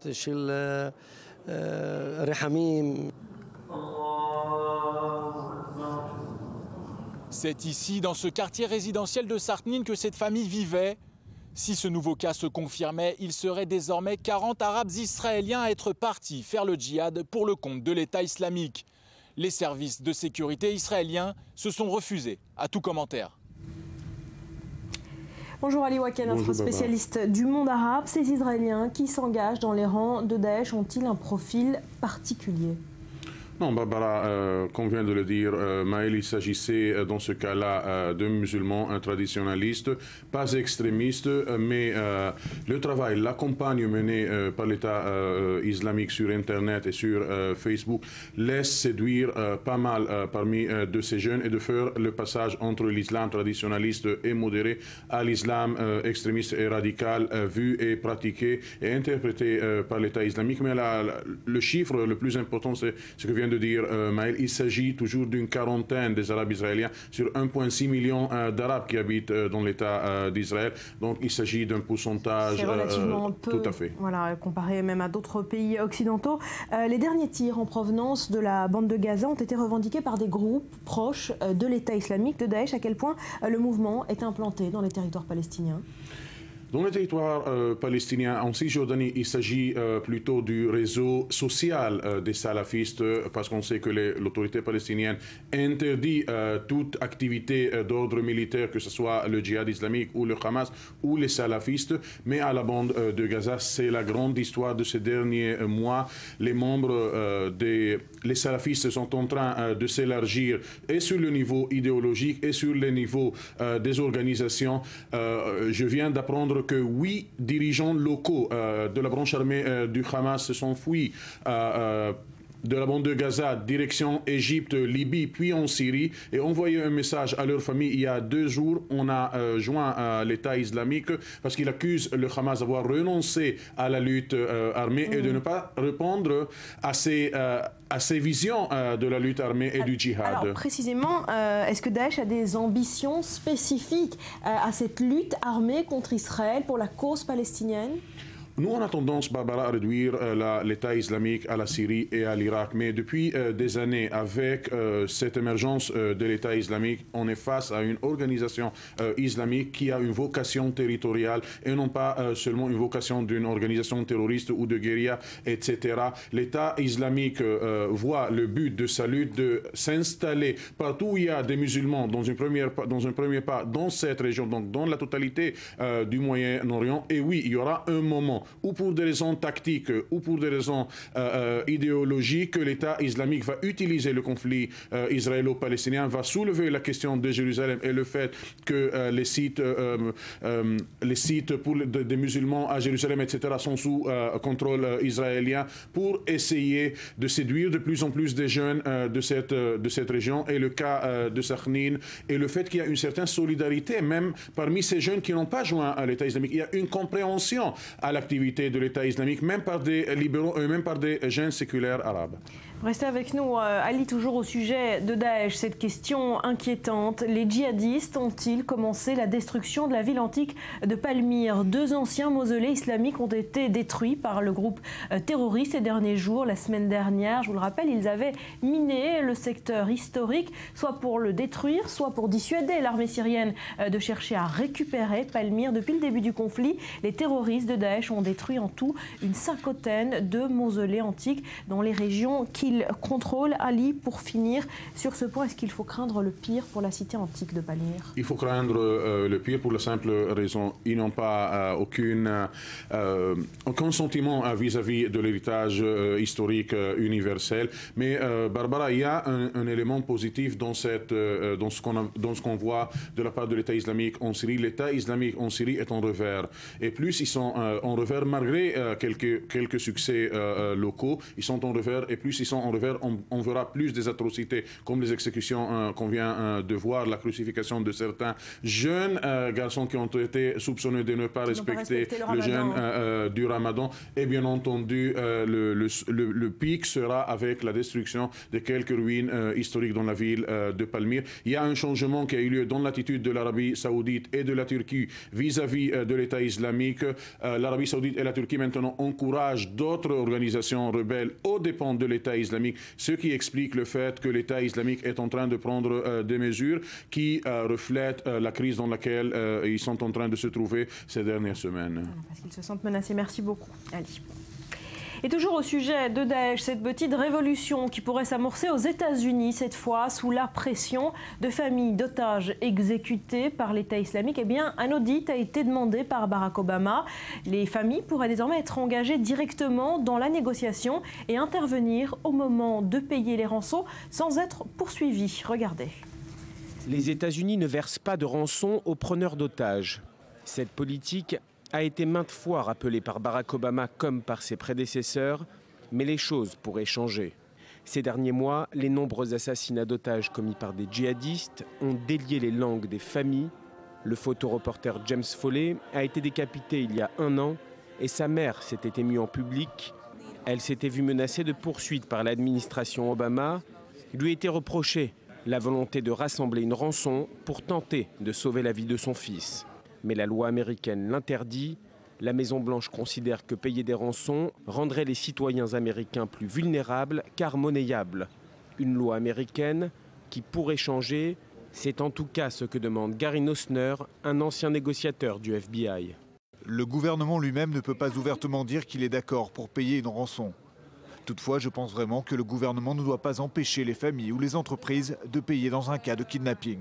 Speaker 21: C'est ici, dans ce quartier résidentiel de Sakhnin, que cette famille vivait. Si ce nouveau cas se confirmait, il serait désormais 40 Arabes israéliens à être partis faire le djihad pour le compte de l'État islamique. Les services de sécurité israéliens se sont refusés à tout commentaire.
Speaker 1: Bonjour Ali Waken, notre spécialiste du monde arabe. Ces Israéliens qui s'engagent dans les rangs de Daesh ont-ils un profil particulier ?
Speaker 25: Non, Barbara, comme vient de le dire, Maël, il s'agissait dans ce cas-là de musulmans, un traditionnaliste, pas extrémiste, mais le travail, la campagne menée par l'État islamique sur Internet et sur Facebook laisse séduire pas mal parmi de ces jeunes et de faire le passage entre l'islam traditionnaliste et modéré à l'islam extrémiste et radical vu et pratiqué et interprété par l'État islamique. Mais le chiffre le plus important, c'est ce que vient de dire Maël, il s'agit toujours d'une quarantaine des Arabes israéliens sur 1,6 million d'Arabes qui habitent dans l'État d'Israël. Donc il s'agit d'un pourcentage
Speaker 1: relativement peu,
Speaker 25: tout à fait.
Speaker 1: Voilà, comparé même à d'autres pays occidentaux. Les derniers tirs en provenance de la bande de Gaza ont été revendiqués par des groupes proches de l'État islamique, de Daesh. À quel point le mouvement est implanté dans les territoires palestiniens ?
Speaker 25: Dans le territoire palestinien, en Cisjordanie, il s'agit plutôt du réseau social des salafistes, parce qu'on sait que l'autorité palestinienne interdit toute activité d'ordre militaire, que ce soit le djihad islamique ou le Hamas ou les salafistes. Mais à la bande de Gaza, c'est la grande histoire de ces derniers mois. Les membres les salafistes sont en train de s'élargir et sur le niveau idéologique et sur le niveau des organisations. Je viens d'apprendre que 8 dirigeants locaux de la branche armée du Hamas se sont fuis de la bande de Gaza, direction Égypte, Libye, puis en Syrie, et envoyé un message à leur famille. Il y a 2 jours, on a joint l'État islamique parce qu'il accuse le Hamas d'avoir renoncé à la lutte armée et de ne pas répondre à ses visions de la lutte armée et du djihad.
Speaker 1: Alors précisément, est-ce que Daesh a des ambitions spécifiques à cette lutte armée contre Israël pour la cause palestinienne ?
Speaker 25: Nous, on a tendance, Barbara, à réduire l'État islamique à la Syrie et à l'Irak. Mais depuis des années, avec cette émergence de l'État islamique, on est face à une organisation islamique qui a une vocation territoriale et non pas seulement une vocation d'une organisation terroriste ou de guérilla, etc. L'État islamique voit le but de sa lutte de s'installer partout où il y a des musulmans dans un premier pas dans cette région, donc dans la totalité du Moyen-Orient. Et oui, il y aura un moment ou pour des raisons tactiques ou pour des raisons idéologiques, l'État islamique va utiliser le conflit israélo-palestinien, va soulever la question de Jérusalem et le fait que les sites pour des musulmans à Jérusalem, etc., sont sous contrôle israélien pour essayer de séduire de plus en plus des jeunes de cette région. Et le cas de Sakhnin et le fait qu'il y a une certaine solidarité même parmi ces jeunes qui n'ont pas joint à l'État islamique. Il y a une compréhension à l'activité de l'État islamique, même par des libéraux et même par des jeunes séculaires arabes.
Speaker 1: Restez avec nous, Ali, toujours au sujet de Daesh. Cette question inquiétante. Les djihadistes ont-ils commencé la destruction de la ville antique de Palmyre? 2 anciens mausolées islamiques ont été détruits par le groupe terroriste ces derniers jours. La semaine dernière, je vous le rappelle, ils avaient miné le secteur historique, soit pour le détruire, soit pour dissuader l'armée syrienne de chercher à récupérer Palmyre. Depuis le début du conflit, les terroristes de Daesh ont détruit en tout une 50aine de mausolées antiques dans les régions qu'ils contrôlent. Ali, pour finir sur ce point, est-ce qu'il faut craindre le pire pour la cité antique de Palmyre?
Speaker 25: Il faut craindre le pire pour la simple raison, ils n'ont pas aucun sentiment vis-à-vis de l'héritage historique universel. Mais Barbara, il y a un élément positif dans ce qu'on voit de la part de l'État islamique en Syrie. L'État islamique en Syrie est en revers. Et plus ils sont en revers, malgré quelques succès locaux, ils sont en revers, et plus ils sont en revers, on verra plus des atrocités, comme les exécutions qu'on vient de voir, la crucifixion de certains jeunes garçons qui ont été soupçonnés de ne pas respecter le jeûne du Ramadan. Et bien entendu, le pic sera avec la destruction de quelques ruines historiques dans la ville de Palmyre. Il y a un changement qui a eu lieu dans l'attitude de l'Arabie saoudite et de la Turquie vis-à-vis de l'État islamique. L'Arabie saoudite et la Turquie maintenant encouragent d'autres organisations rebelles aux dépens de l'État islamique, ce qui explique le fait que l'État islamique est en train de prendre des mesures qui reflètent la crise dans laquelle ils sont en train de se trouver ces dernières semaines.
Speaker 1: Parce qu'ils se sentent menacés. Merci beaucoup, Ali. Et toujours au sujet de Daesh, cette petite révolution qui pourrait s'amorcer aux États-Unis, cette fois sous la pression de familles d'otages exécutés par l'État islamique. Eh bien, un audit a été demandé par Barack Obama. Les familles pourraient désormais être engagées directement dans la négociation et intervenir au moment de payer les rançons sans être poursuivies. Regardez.
Speaker 24: Les États-Unis ne versent pas de rançon aux preneurs d'otages. Cette politique a été maintes fois rappelée par Barack Obama comme par ses prédécesseurs, mais les choses pourraient changer. Ces derniers mois, les nombreux assassinats d'otages commis par des djihadistes ont délié les langues des familles. Le photoreporter James Foley a été décapité il y a 1 an et sa mère s'était émue en public. Elle s'était vue menacée de poursuites par l'administration Obama. Il lui était reproché la volonté de rassembler une rançon pour tenter de sauver la vie de son fils. Mais la loi américaine l'interdit. La Maison-Blanche considère que payer des rançons rendrait les citoyens américains plus vulnérables car monnayables. Une loi américaine qui pourrait changer, c'est en tout cas ce que demande Gary Nossner, un ancien négociateur du FBI.
Speaker 23: Le gouvernement lui-même ne peut pas ouvertement dire qu'il est d'accord pour payer une rançon. Toutefois, je pense vraiment que le gouvernement ne doit pas empêcher les familles ou les entreprises de payer dans un cas de kidnapping.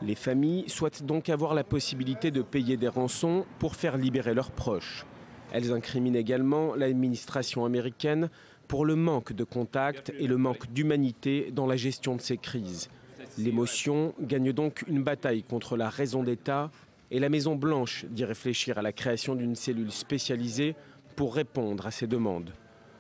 Speaker 24: Les familles souhaitent donc avoir la possibilité de payer des rançons pour faire libérer leurs proches. Elles incriminent également l'administration américaine pour le manque de contact et le manque d'humanité dans la gestion de ces crises. L'émotion gagne donc une bataille contre la raison d'État et la Maison-Blanche dit réfléchir à la création d'une cellule spécialisée pour répondre à ces demandes.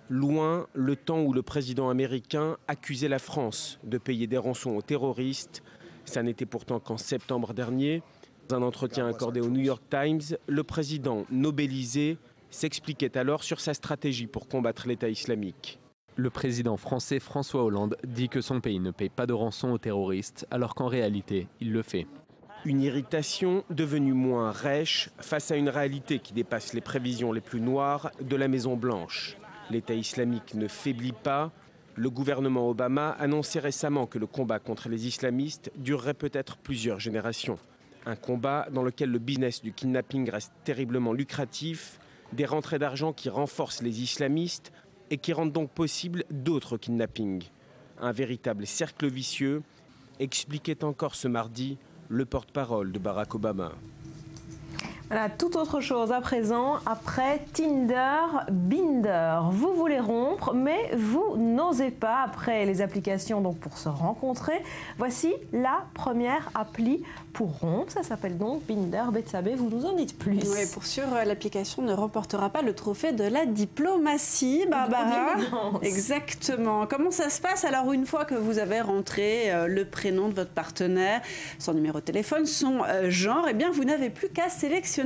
Speaker 24: Loin le temps où le président américain accusait la France de payer des rançons aux terroristes. Ça n'était pourtant qu'en septembre dernier. Dans un entretien accordé au New York Times, le président nobelisé s'expliquait alors sur sa stratégie pour combattre l'État islamique.
Speaker 2: Le président français François Hollande dit que son pays ne paye pas de rançon aux terroristes, alors qu'en réalité, il le fait.
Speaker 24: Une irritation devenue moins rêche face à une réalité qui dépasse les prévisions les plus noires de la Maison-Blanche. L'État islamique ne faiblit pas. Le gouvernement Obama annonçait récemment que le combat contre les islamistes durerait peut-être plusieurs générations. Un combat dans lequel le business du kidnapping reste terriblement lucratif, des rentrées d'argent qui renforcent les islamistes et qui rendent donc possible d'autres kidnappings. Un véritable cercle vicieux, expliquait encore ce mardi le porte-parole de Barack Obama.
Speaker 1: Voilà, toute autre chose à présent, après Tinder, Binder. Vous voulez rompre, mais vous n'osez pas après les applications donc pour se rencontrer. Voici la première appli pour rompre. Ça s'appelle donc Binder. Betsabé, vous nous en dites plus.
Speaker 20: Oui, pour sûr, l'application ne remportera pas le trophée de la diplomatie, Barbara. Exactement. Comment ça se passe? Alors, une fois que vous avez rentré le prénom de votre partenaire, son numéro de téléphone, son genre, eh bien, vous n'avez plus qu'à sélectionner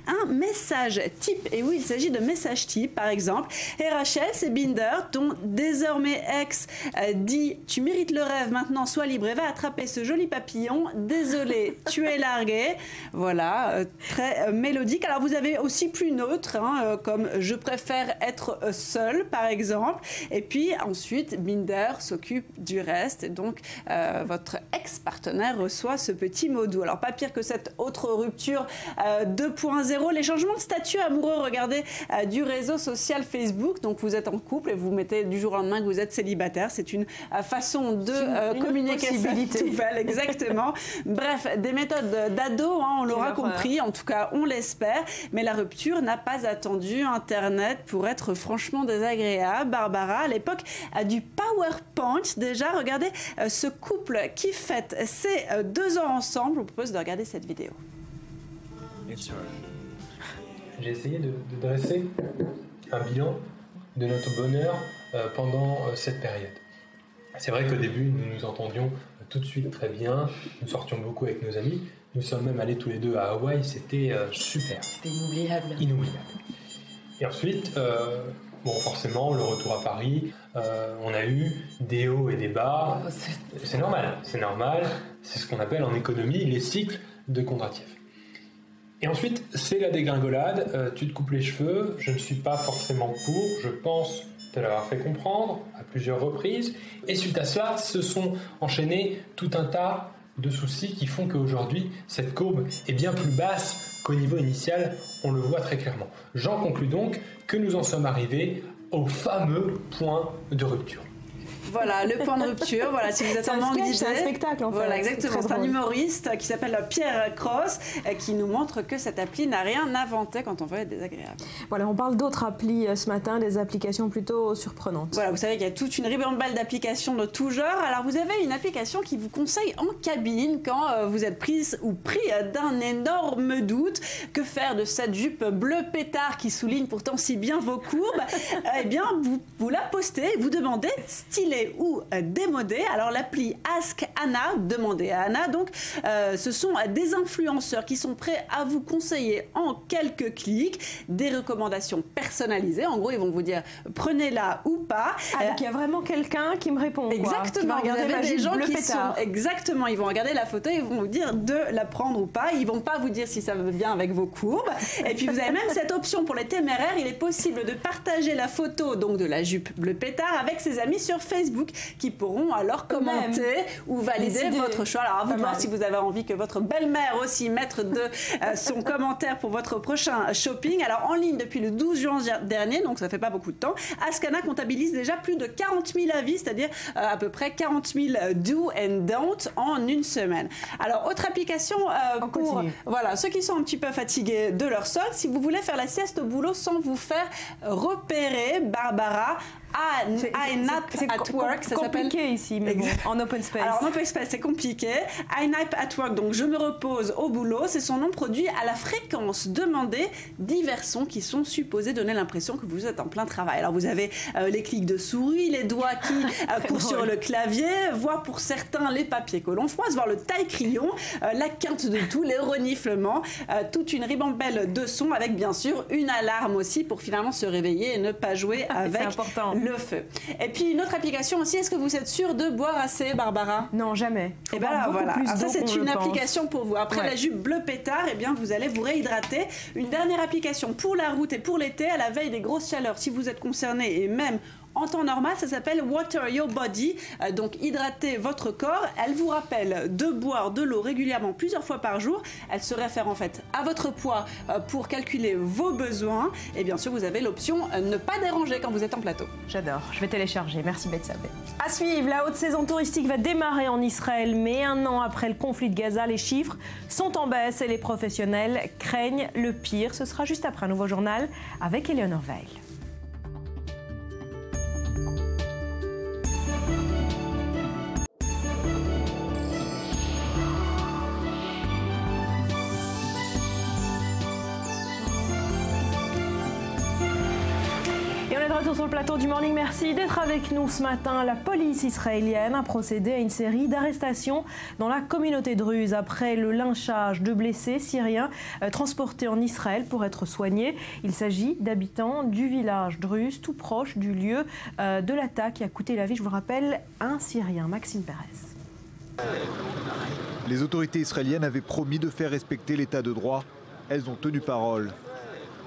Speaker 20: un message type. Et oui, il s'agit de message type, par exemple. Et Rachel, c'est Binder, ton désormais ex dit « Tu mérites le rêve, maintenant sois libre et va attraper ce joli papillon. Désolé, tu es largué. » Voilà, très mélodique. Alors, vous avez aussi plus neutre, comme « Je préfère être seul », par exemple. Et puis, ensuite, Binder s'occupe du reste. Et donc, votre ex-partenaire reçoit ce petit mot doux. Alors, pas pire que cette autre rupture 2.0, les changements de statut amoureux, regardez, du réseau social Facebook. Donc vous êtes en couple et vous mettez du jour au lendemain que vous êtes célibataire. C'est une façon de communiquer cette nouvelle, exactement. Bref, des méthodes d'ado, on l'aura compris, en tout cas on l'espère. Mais la rupture n'a pas attendu Internet pour être franchement désagréable. Barbara, à l'époque du PowerPoint, déjà, regardez ce couple qui fête ses 2 ans ensemble. Je vous propose de regarder cette vidéo.
Speaker 2: J'ai essayé de dresser un bilan de notre bonheur pendant cette période. C'est vrai qu'au début, nous nous entendions tout de suite très bien, nous sortions beaucoup avec nos amis, nous sommes même allés tous les deux à Hawaï, c'était super.
Speaker 20: C'était inoubliable.
Speaker 2: Inoubliable. Et ensuite, forcément, le retour à Paris, on a eu des hauts et des bas. C'est normal, c'est ce qu'on appelle en économie les cycles de Kondratiev. Et ensuite, c'est la dégringolade, tu te coupes les cheveux, je ne suis pas forcément pour, je pense te l'avoir fait comprendre à plusieurs reprises. Et suite à cela, se sont enchaînés tout un tas de soucis qui font qu'aujourd'hui, cette courbe est bien plus basse qu'au niveau initial, on le voit très clairement. J'en conclus donc que nous en sommes arrivés au fameux point de rupture.
Speaker 20: Voilà, le point de rupture. Voilà, si vous êtes en manque d'idées.
Speaker 1: C'est un spectacle, en fait.
Speaker 20: Voilà, exactement. C'est un humoriste qui s'appelle Pierre Cross qui nous montre que cette appli n'a rien inventé quand on veut être désagréable.
Speaker 1: Voilà, on parle d'autres applis ce matin, des applications plutôt surprenantes.
Speaker 20: Voilà, vous savez qu'il y a toute une ribambelle d'applications de tout genre. Alors, vous avez une application qui vous conseille en cabine quand vous êtes prise ou pris d'un énorme doute. Que faire de cette jupe bleu pétard qui souligne pourtant si bien vos courbes? Eh bien, vous la postez et vous demandez stylé ou démodé. Alors l'appli Ask Anna, demandez à Anna, donc ce sont des influenceurs qui sont prêts à vous conseiller en quelques clics des recommandations personnalisées. En gros, ils vont vous dire prenez-la ou pas.
Speaker 1: Donc il y a vraiment quelqu'un qui me répond.
Speaker 20: Exactement.
Speaker 1: Qui va regarder
Speaker 20: des gens qui
Speaker 1: pétard.
Speaker 20: sont exactement. Ils vont regarder la photo et ils vont vous dire de la prendre ou pas. Ils vont pas vous dire si ça va bien avec vos courbes. Et puis vous avez même cette option pour les téméraires. Il est possible de partager la photo donc de la jupe bleu pétard avec ses amis sur Facebook qui pourront alors commenter ou valider votre choix. Alors à vous de voir si vous avez envie que votre belle-mère aussi mette de son commentaire pour votre prochain shopping. Alors en ligne depuis le 12 juin dernier, donc ça fait pas beaucoup de temps, Askana comptabilise déjà plus de 40 000 avis, c'est-à-dire à peu près 40 000 do and don't en une semaine. Alors autre application pour voilà, ceux qui sont un petit peu fatigués de leur solde, si vous voulez faire la sieste au boulot sans vous faire repérer, Barbara, iNap at Work, ça s'appelle
Speaker 1: compliqué ici, mais bon, en open space.
Speaker 20: Alors en open space, c'est compliqué. iNap at Work, donc je me repose au boulot, c'est son nom produit à la fréquence demandée divers sons qui sont supposés donner l'impression que vous êtes en plein travail. Alors vous avez les clics de souris, les doigts qui courent sur le clavier, voire pour certains les papiers que l'on froisse, voire le taille-crayon, la quinte de tout, les reniflements, toute une ribambelle de sons avec bien sûr une alarme aussi pour finalement se réveiller et ne pas jouer avec le le feu. Et puis une autre application aussi, est-ce que vous êtes sûr de boire assez, Barbara?
Speaker 1: Non, jamais.
Speaker 20: Et bien là, voilà. Alors ça, c'est une application pour vous. Après
Speaker 1: Ouais.
Speaker 20: la jupe bleu pétard, eh bien, vous allez vous réhydrater. Une dernière application pour la route et pour l'été, à la veille des grosses chaleurs, si vous êtes concerné et même en temps normal, ça s'appelle Water Your Body, donc hydrater votre corps. Elle vous rappelle de boire de l'eau régulièrement plusieurs fois par jour. Elle se réfère en fait à votre poids pour calculer vos besoins. Et bien sûr, vous avez l'option ne pas déranger quand vous êtes en plateau.
Speaker 1: J'adore, je vais télécharger. Merci Betsabé. À suivre, la haute saison touristique va démarrer en Israël, mais 1 an après le conflit de Gaza, les chiffres sont en baisse et les professionnels craignent le pire. Ce sera juste après un nouveau journal avec Eleonore Veil. Sur le plateau du Morning, merci d'être avec nous ce matin. La police israélienne a procédé à une série d'arrestations dans la communauté druze après le lynchage de blessés syriens transportés en Israël pour être soignés. Il s'agit d'habitants du village druze, tout proche du lieu de l'attaque qui a coûté la vie, je vous le rappelle, un Syrien. Maxime Pérez.
Speaker 23: Les autorités israéliennes avaient promis de faire respecter l'état de droit. Elles ont tenu parole.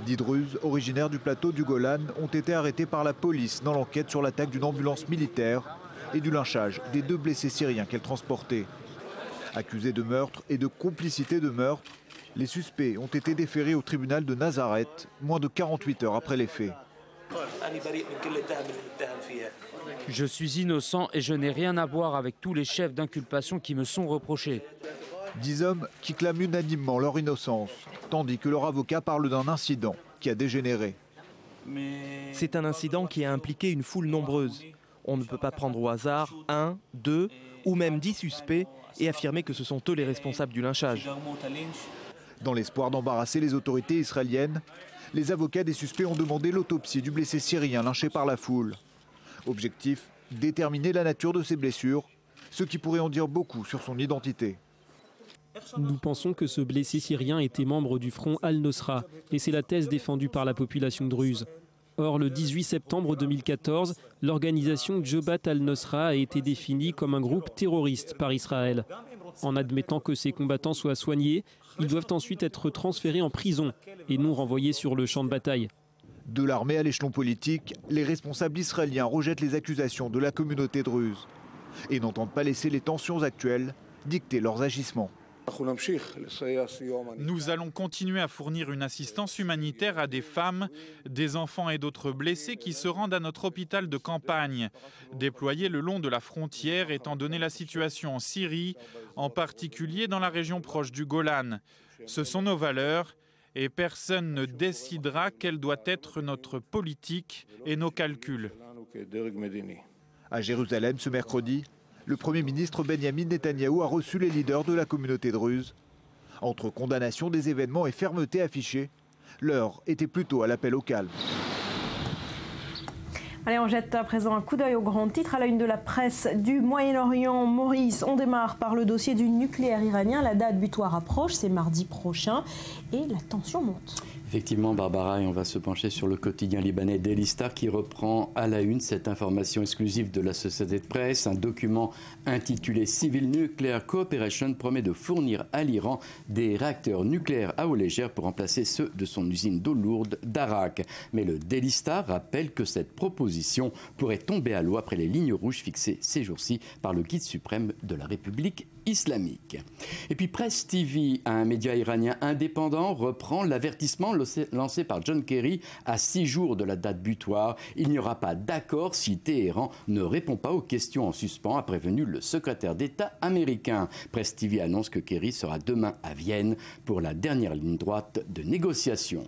Speaker 23: 10 Druzes, originaires du plateau du Golan, ont été arrêtés par la police dans l'enquête sur l'attaque d'une ambulance militaire et du lynchage des 2 blessés syriens qu'elle transportait. Accusés de meurtre et de complicité de meurtre, les suspects ont été déférés au tribunal de Nazareth moins de 48 heures après les faits.
Speaker 14: Je suis innocent et je n'ai rien à voir avec tous les chefs d'inculpation qui me sont reprochés.
Speaker 23: 10 hommes qui clament unanimement leur innocence, tandis que leur avocat parle d'un incident qui a dégénéré.
Speaker 24: C'est un incident qui a impliqué une foule nombreuse. On ne peut pas prendre au hasard 1, 2 ou même 10 suspects et affirmer que ce sont eux les responsables du lynchage.
Speaker 23: Dans l'espoir d'embarrasser les autorités israéliennes, les avocats des suspects ont demandé l'autopsie du blessé syrien lynché par la foule. Objectif, déterminer la nature de ses blessures, ce qui pourrait en dire beaucoup sur son identité.
Speaker 3: Nous pensons que ce blessé syrien était membre du front Al-Nosra et c'est la thèse défendue par la population druze. Or, le 18 septembre 2014, l'organisation Jobat al-Nosra a été définie comme un groupe terroriste par Israël. En admettant que ces combattants soient soignés, ils doivent ensuite être transférés en prison et non renvoyés sur le champ de bataille.
Speaker 23: De l'armée à l'échelon politique, les responsables israéliens rejettent les accusations de la communauté druze et n'entendent pas laisser les tensions actuelles dicter leurs agissements.
Speaker 22: Nous allons continuer à fournir une assistance humanitaire à des femmes, des enfants et d'autres blessés qui se rendent à notre hôpital de campagne, déployé le long de la frontière étant donné la situation en Syrie, en particulier dans la région proche du Golan. Ce sont nos valeurs et personne ne décidera quelle doit être notre politique et nos calculs.
Speaker 23: À Jérusalem ce mercredi, le Premier ministre Benjamin Netanyahou a reçu les leaders de la communauté druze. Entre condamnation des événements et fermeté affichée, l'heure était plutôt à l'appel au calme.
Speaker 1: Allez, on jette à présent un coup d'œil au grand titre à la une de la presse du Moyen-Orient. Maurice, on démarre par le dossier du nucléaire iranien. La date butoir approche, c'est mardi prochain et la tension monte.
Speaker 4: Effectivement, Barbara, et on va se pencher sur le quotidien libanais Daily Star qui reprend à la une cette information exclusive de la société de presse. Un document intitulé Civil Nuclear Cooperation promet de fournir à l'Iran des réacteurs nucléaires à eau légère pour remplacer ceux de son usine d'eau lourde d'Arak. Mais le Daily Star rappelle que cette proposition pourrait tomber à l'eau après les lignes rouges fixées ces jours-ci par le guide suprême de la République islamique. Et puis Press TV, un média iranien indépendant, reprend l'avertissement lancé par John Kerry à 6 jours de la date butoir. Il n'y aura pas d'accord si Téhéran ne répond pas aux questions en suspens, a prévenu le secrétaire d'État américain. Press TV annonce que Kerry sera demain à Vienne pour la dernière ligne droite de négociation.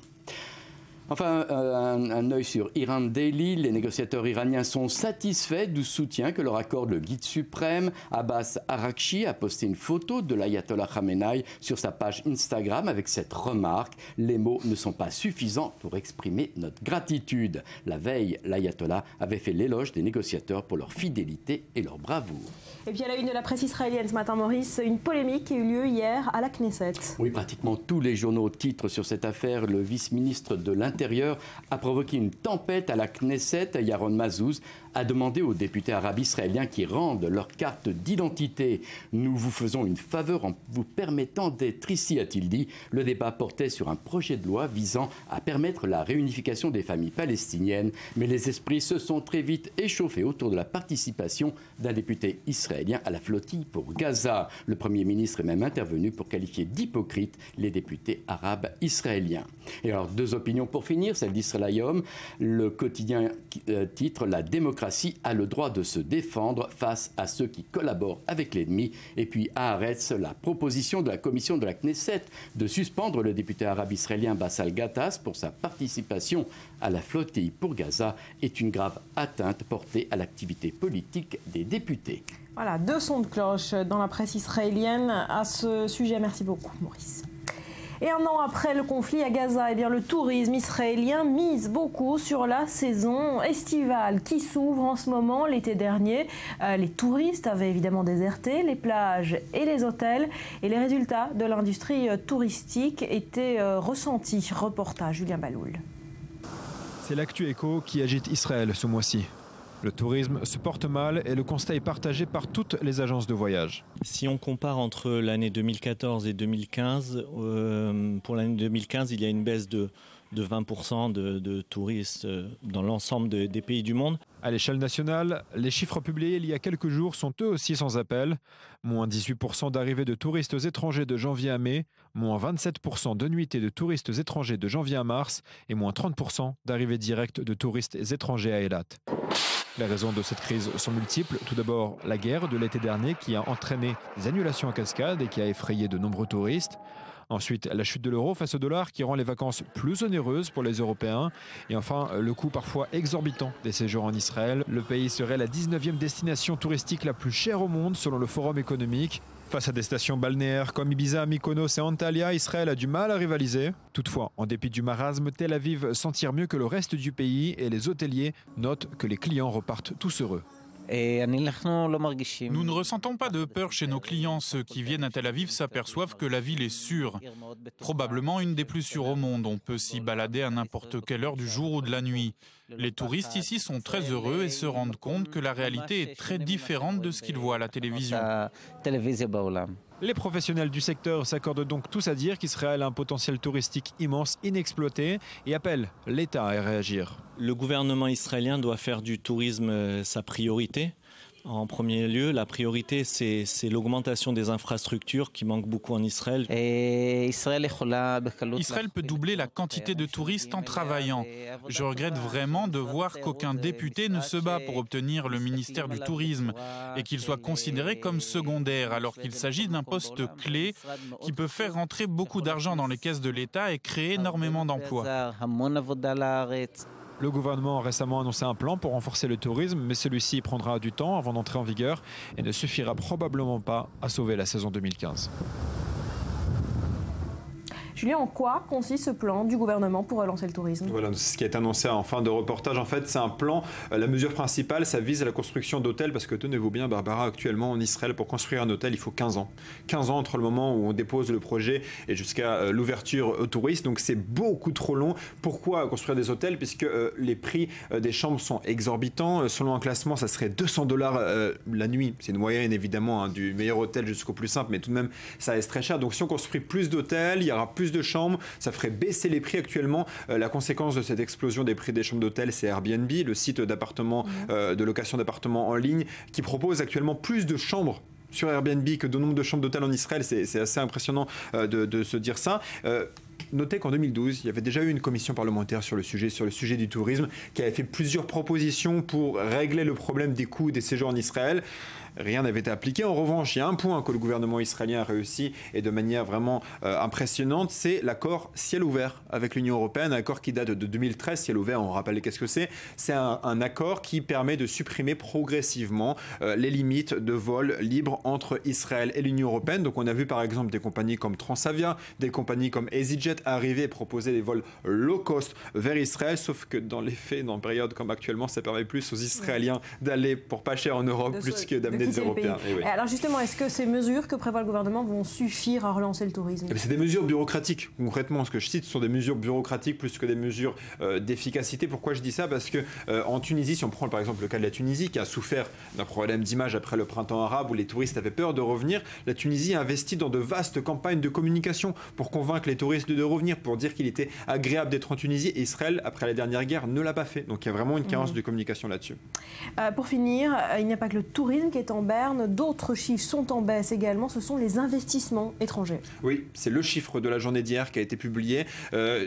Speaker 4: Enfin, un œil sur Iran Daily. Les négociateurs iraniens sont satisfaits du soutien que leur accorde le guide suprême. Abbas Araghchi a posté une photo de l'ayatollah Khamenei sur sa page Instagram avec cette remarque: les mots ne sont pas suffisants pour exprimer notre gratitude. La veille, l'ayatollah avait fait l'éloge des négociateurs pour leur fidélité et leur bravoure.
Speaker 1: Et puis à la une de la presse israélienne ce matin, Maurice, une polémique qui a eu lieu hier à la Knesset.
Speaker 4: Oui, pratiquement tous les journaux titrent sur cette affaire. Le vice-ministre de l'Intérieur l'Intérieur a provoqué une tempête à la Knesset. Yaron Mazouz a demandé aux députés arabes israéliens qui rendent leur carte d'identité. Nous vous faisons une faveur en vous permettant d'être ici, a-t-il dit. Le débat portait sur un projet de loi visant à permettre la réunification des familles palestiniennes. Mais les esprits se sont très vite échauffés autour de la participation d'un député israélien à la flottille pour Gaza. Le Premier ministre est même intervenu pour qualifier d'hypocrites les députés arabes israéliens. Et alors, deux opinions pour finir, celle d'Israël Hayom. Le quotidien titre « La démocratie a le droit de se défendre face à ceux qui collaborent avec l'ennemi ». Et puis Haaretz, la proposition de la commission de la Knesset de suspendre le député arabe israélien Bassal Ghatas pour sa participation à la flottille pour Gaza est une grave atteinte portée à l'activité politique des députés.
Speaker 1: Voilà, deux sons de cloche dans la presse israélienne à ce sujet. Merci beaucoup, Maurice. Et un an après le conflit à Gaza, eh bien, le tourisme israélien mise beaucoup sur la saison estivale qui s'ouvre en ce moment. L'été dernier, les touristes avaient évidemment déserté les plages et les hôtels. Et les résultats de l'industrie touristique étaient ressentis. Reportage Julien Baloul.
Speaker 5: C'est l'actu éco qui agite Israël ce mois-ci. Le tourisme se porte mal et le constat est partagé par toutes les agences de voyage.
Speaker 6: Si on compare entre l'année 2014 et 2015, pour l'année 2015, il y a une baisse de 20% de touristes dans l'ensemble des pays du monde.
Speaker 5: À l'échelle nationale, les chiffres publiés il y a quelques jours sont eux aussi sans appel. Moins 18% d'arrivées de touristes étrangers de janvier à mai, moins 27% de nuitées de touristes étrangers de janvier à mars et moins 30% d'arrivées directes de touristes étrangers à Eilat. Les raisons de cette crise sont multiples. Tout d'abord, la guerre de l'été dernier qui a entraîné des annulations en cascade et qui a effrayé de nombreux touristes. Ensuite, la chute de l'euro face au dollar qui rend les vacances plus onéreuses pour les Européens. Et enfin, le coût parfois exorbitant des séjours en Israël. Le pays serait la 19e destination touristique la plus chère au monde selon le Forum économique. Face à des stations balnéaires comme Ibiza, Mykonos et Antalya, Israël a du mal à rivaliser. Toutefois, en dépit du marasme, Tel Aviv s'en tire mieux que le reste du pays et les hôteliers notent que les clients repartent tous heureux.
Speaker 7: Nous ne ressentons pas de peur chez nos clients. Ceux qui viennent à Tel Aviv s'aperçoivent que la ville est sûre. Probablement une des plus sûres au monde. On peut s'y balader à n'importe quelle heure du jour ou de la nuit. Les touristes ici sont très heureux et se rendent compte que la réalité est très différente de ce qu'ils voient à la télévision.
Speaker 5: Les professionnels du secteur s'accordent donc tous à dire qu'Israël a un potentiel touristique immense, inexploité, et appellent l'État à réagir.
Speaker 6: Le gouvernement israélien doit faire du tourisme sa priorité. En premier lieu, la priorité, c'est l'augmentation des infrastructures qui manquent beaucoup en Israël.
Speaker 7: Israël peut doubler la quantité de touristes en travaillant. Je regrette vraiment de voir qu'aucun député ne se bat pour obtenir le ministère du Tourisme et qu'il soit considéré comme secondaire alors qu'il s'agit d'un poste clé qui peut faire rentrer beaucoup d'argent dans les caisses de l'État et créer énormément d'emplois.
Speaker 5: Le gouvernement a récemment annoncé un plan pour renforcer le tourisme, mais celui-ci prendra du temps avant d'entrer en vigueur et ne suffira probablement pas à sauver la saison 2015.
Speaker 1: Julien, en quoi consiste ce plan du gouvernement pour relancer le tourisme?
Speaker 15: Voilà, c'est ce qui a été annoncé en fin de reportage. En fait, c'est un plan. La mesure principale, ça vise à la construction d'hôtels parce que tenez-vous bien, Barbara, actuellement en Israël, pour construire un hôtel, il faut 15 ans. 15 ans entre le moment où on dépose le projet et jusqu'à l'ouverture aux touristes. Donc c'est beaucoup trop long. Pourquoi construire des hôtels? Puisque les prix des chambres sont exorbitants. Selon un classement, ça serait $200 la nuit. C'est une moyenne évidemment du meilleur hôtel jusqu'au plus simple, mais tout de même, ça reste très cher. Donc si on construit plus d'hôtels, il y aura plus de chambres, ça ferait baisser les prix actuellement. La conséquence de cette explosion des prix des chambres d'hôtel, c'est Airbnb, le site d'appartements, de location d'appartements en ligne, qui propose actuellement plus de chambres sur Airbnb que de nombre de chambres d'hôtel en Israël. C'est assez impressionnant de se dire ça. Notez qu'en 2012, il y avait déjà eu une commission parlementaire sur le sujet du tourisme, qui avait fait plusieurs propositions pour régler le problème des coûts des séjours en Israël. Rien n'avait été appliqué. En revanche, il y a un point que le gouvernement israélien a réussi et de manière vraiment impressionnante, c'est l'accord ciel ouvert avec l'Union européenne, un accord qui date de 2013. Ciel ouvert, on rappelle qu'est-ce que c'est. C'est un accord qui permet de supprimer progressivement les limites de vol libre entre Israël et l'Union européenne. Donc on a vu par exemple des compagnies comme Transavia, des compagnies comme EasyJet EasyJet arriver et proposer des vols low cost vers Israël, sauf que dans les faits, dans une période comme actuellement, ça permet plus aux Israéliens d'aller pour pas cher en Europe plus que d'amener des Européens.
Speaker 1: Oui. Alors justement, est-ce que ces mesures que prévoit le gouvernement vont suffire à relancer le tourisme?
Speaker 15: C'est des mesures bureaucratiques. Concrètement, ce que je cite, ce sont des mesures bureaucratiques plus que des mesures d'efficacité. Pourquoi je dis ça? Parce que en Tunisie, si on prend par exemple le cas de la Tunisie, qui a souffert d'un problème d'image après le printemps arabe où les touristes avaient peur de revenir, la Tunisie a investi dans de vastes campagnes de communication pour convaincre les touristes de revenir, pour dire qu'il était agréable d'être en Tunisie. Et Israël, après la dernière guerre, ne l'a pas fait. Donc il y a vraiment une carence de communication là-dessus.
Speaker 1: Pour finir, il n'y a pas que le tourisme qui est en berne, d'autres chiffres sont en baisse également, ce sont les investissements étrangers.
Speaker 15: Oui, c'est le chiffre de la journée d'hier qui a été publié.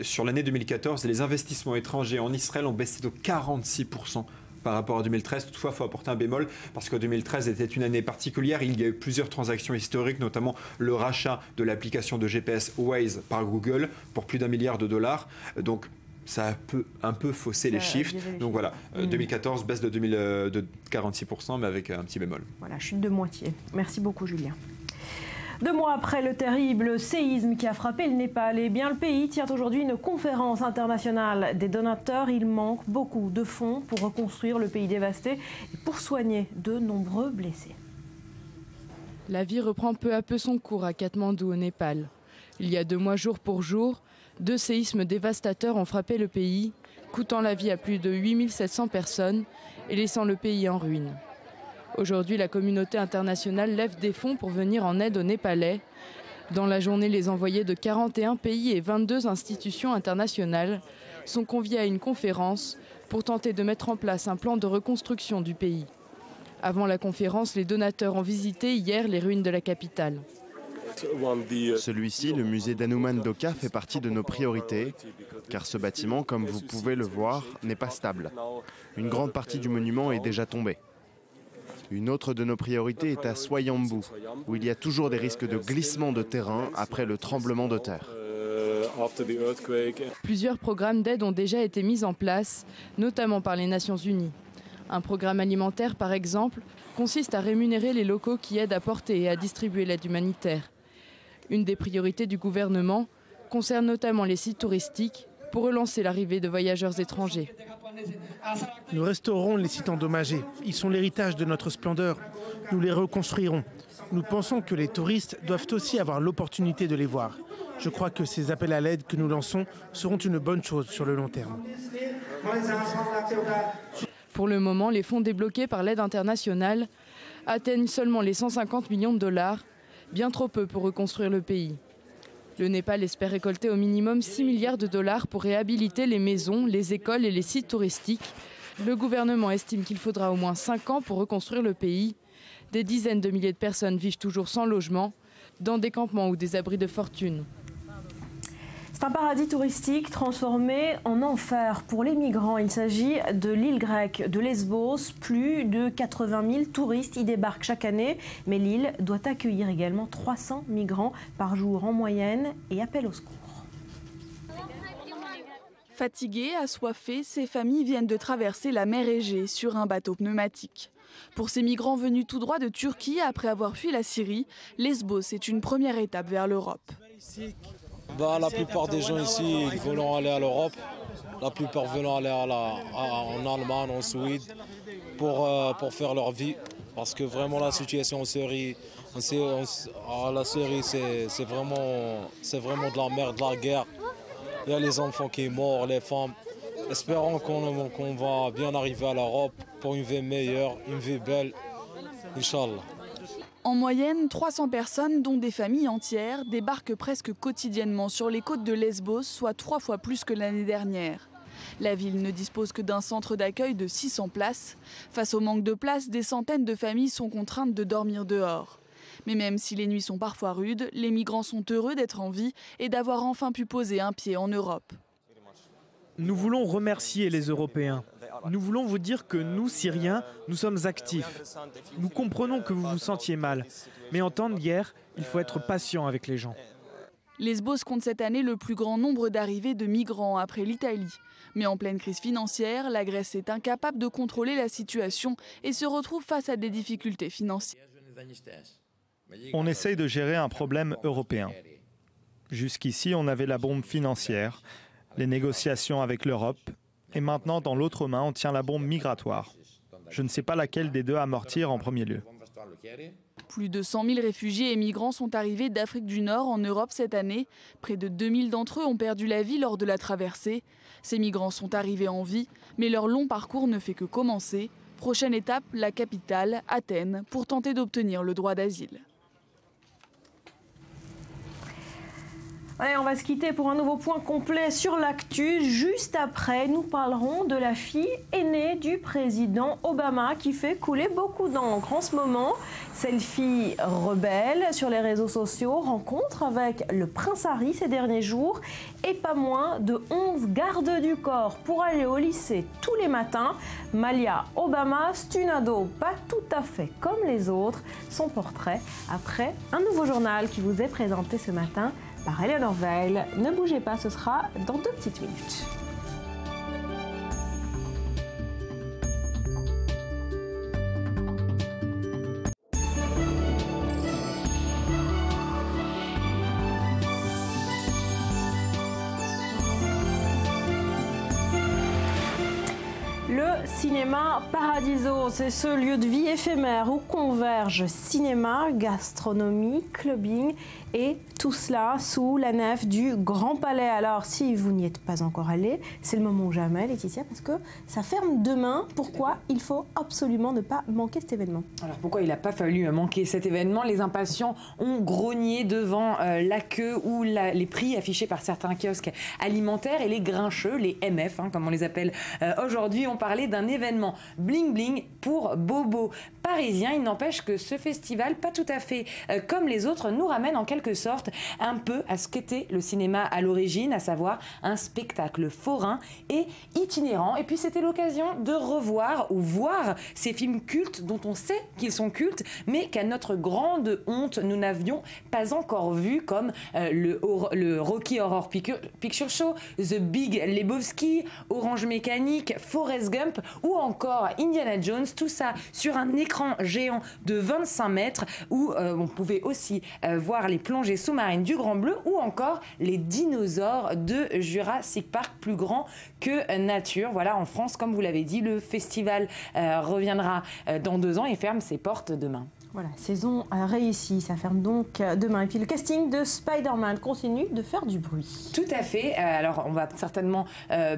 Speaker 15: Sur l'année 2014, les investissements étrangers en Israël ont baissé de 46% par rapport à 2013. Toutefois, il faut apporter un bémol parce que 2013 était une année particulière. Il y a eu plusieurs transactions historiques, notamment le rachat de l'application de GPS Waze par Google pour plus d'1 milliard de dollars. Donc, ça peut un peu fausser les chiffres. Donc voilà, 2014, baisse de 46%, mais avec un petit bémol.
Speaker 1: Voilà, chute de moitié. Merci beaucoup, Julien. 2 mois après le terrible séisme qui a frappé le Népal, eh bien, le pays tient aujourd'hui une conférence internationale des donateurs. Il manque beaucoup de fonds pour reconstruire le pays dévasté et pour soigner de nombreux blessés.
Speaker 8: La vie reprend peu à peu son cours à Katmandou, au Népal. Il y a 2 mois jour pour jour, 2 séismes dévastateurs ont frappé le pays, coûtant la vie à plus de 8700 personnes et laissant le pays en ruine. Aujourd'hui, la communauté internationale lève des fonds pour venir en aide aux Népalais. Dans la journée, les envoyés de 41 pays et 22 institutions internationales sont conviés à une conférence pour tenter de mettre en place un plan de reconstruction du pays. Avant la conférence, les donateurs ont visité hier les ruines de la capitale.
Speaker 9: Celui-ci, le musée d'Hanuman Doka, fait partie de nos priorités, car ce bâtiment, comme vous pouvez le voir, n'est pas stable. Une grande partie du monument est déjà tombée. Une autre de nos priorités est à Swayambhu, où il y a toujours des risques de glissement de terrain après le tremblement de terre.
Speaker 8: Plusieurs programmes d'aide ont déjà été mis en place, notamment par les Nations Unies. Un programme alimentaire, par exemple, consiste à rémunérer les locaux qui aident à porter et à distribuer l'aide humanitaire. Une des priorités du gouvernement concerne notamment les sites touristiques pour relancer l'arrivée de voyageurs étrangers.
Speaker 10: Nous restaurerons les sites endommagés. Ils sont l'héritage de notre splendeur. Nous les reconstruirons. Nous pensons que les touristes doivent aussi avoir l'opportunité de les voir. Je crois que ces appels à l'aide que nous lançons seront une bonne chose sur le long terme.
Speaker 8: Pour le moment, les fonds débloqués par l'aide internationale atteignent seulement les 150 millions de dollars, bien trop peu pour reconstruire le pays. Le Népal espère récolter au minimum 6 milliards de dollars pour réhabiliter les maisons, les écoles et les sites touristiques. Le gouvernement estime qu'il faudra au moins 5 ans pour reconstruire le pays. Des dizaines de milliers de personnes vivent toujours sans logement, dans des campements ou des abris de fortune.
Speaker 1: C'est un paradis touristique transformé en enfer pour les migrants. Il s'agit de l'île grecque de Lesbos. Plus de 80 000 touristes y débarquent chaque année. Mais l'île doit accueillir également 300 migrants par jour en moyenne et appelle au secours.
Speaker 12: Fatiguées, assoiffées, ces familles viennent de traverser la mer Égée sur un bateau pneumatique. Pour ces migrants venus tout droit de Turquie après avoir fui la Syrie, Lesbos est une première étape vers l'Europe.
Speaker 11: La plupart des gens ici ils veulent aller à l'Europe, la plupart veulent aller en Allemagne, en Suède pour faire leur vie. Parce que vraiment la situation en Syrie, c'est vraiment de la merde, de la guerre. Il y a les enfants qui sont morts, les femmes. Espérons qu'on va bien arriver à l'Europe pour une vie meilleure, une vie belle, Inch'Allah.
Speaker 12: En moyenne, 300 personnes, dont des familles entières, débarquent presque quotidiennement sur les côtes de Lesbos, soit 3 fois plus que l'année dernière. La ville ne dispose que d'un centre d'accueil de 600 places. Face au manque de place, des centaines de familles sont contraintes de dormir dehors. Mais même si les nuits sont parfois rudes, les migrants sont heureux d'être en vie et d'avoir enfin pu poser un pied en Europe.
Speaker 10: Nous voulons remercier les Européens. Nous voulons vous dire que nous, Syriens, nous sommes actifs. Nous comprenons que vous vous sentiez mal. Mais en temps de guerre, il faut être patient avec les gens.
Speaker 12: Lesbos compte cette année le plus grand nombre d'arrivées de migrants après l'Italie. Mais en pleine crise financière, la Grèce est incapable de contrôler la situation et se retrouve face à des difficultés financières.
Speaker 13: On essaye de gérer un problème européen. Jusqu'ici, on avait la bombe financière, les négociations avec l'Europe, et maintenant, dans l'autre main, on tient la bombe migratoire. Je ne sais pas laquelle des deux amortir en premier lieu.
Speaker 12: Plus de 100 000 réfugiés et migrants sont arrivés d'Afrique du Nord en Europe cette année. Près de 2000 d'entre eux ont perdu la vie lors de la traversée. Ces migrants sont arrivés en vie, mais leur long parcours ne fait que commencer. Prochaine étape, la capitale, Athènes, pour tenter d'obtenir le droit d'asile.
Speaker 1: Allez, on va se quitter pour un nouveau point complet sur l'actu. Juste après, nous parlerons de la fille aînée du président Obama qui fait couler beaucoup d'encre en ce moment. Selfie rebelle sur les réseaux sociaux, rencontre avec le prince Harry ces derniers jours et pas moins de 11 gardes du corps pour aller au lycée tous les matins. Malia Obama, c'est une ado pas tout à fait comme les autres. Son portrait après un nouveau journal qui vous est présenté ce matin par Eleanor Veil. Ne bougez pas, ce sera dans 2 petites minutes. Le cinéma Paradiso, c'est ce lieu de vie éphémère où convergent cinéma, gastronomie, clubbing et tout cela sous la nef du Grand Palais. Alors si vous n'y êtes pas encore allé, c'est le moment ou jamais, Laetitia, parce que ça ferme demain. Pourquoi il faut absolument ne pas manquer cet événement?
Speaker 16: Alors pourquoi il n'a pas fallu manquer cet événement? Les impatients ont grogné devant la queue ou les prix affichés par certains kiosques alimentaires et les grincheux, les MF, comme on les appelle aujourd'hui, ont parlé d'un événement bling bling pour Bobo parisien. Il n'empêche que ce festival, pas tout à fait comme les autres, nous ramène en quelque sorte un peu à ce qu'était le cinéma à l'origine, à savoir un spectacle forain et itinérant. Et puis c'était l'occasion de revoir ou voir ces films cultes dont on sait qu'ils sont cultes, mais qu'à notre grande honte, nous n'avions pas encore vu, comme le Rocky Horror Picture Show, The Big Lebowski, Orange Mécanique, Forrest Gump ou encore Indiana Jones, tout ça sur un écran géant de 25 mètres où on pouvait aussi voir les plongées sous-marines du Grand Bleu ou encore les dinosaures de Jurassic Park, plus grands que nature. Voilà, en France, comme vous l'avez dit, le festival reviendra dans 2 ans et ferme ses portes demain.
Speaker 1: Voilà, saison réussie, ça ferme donc demain. Et puis le casting de Spider-Man continue de faire du bruit.
Speaker 16: Tout à fait, alors on va certainement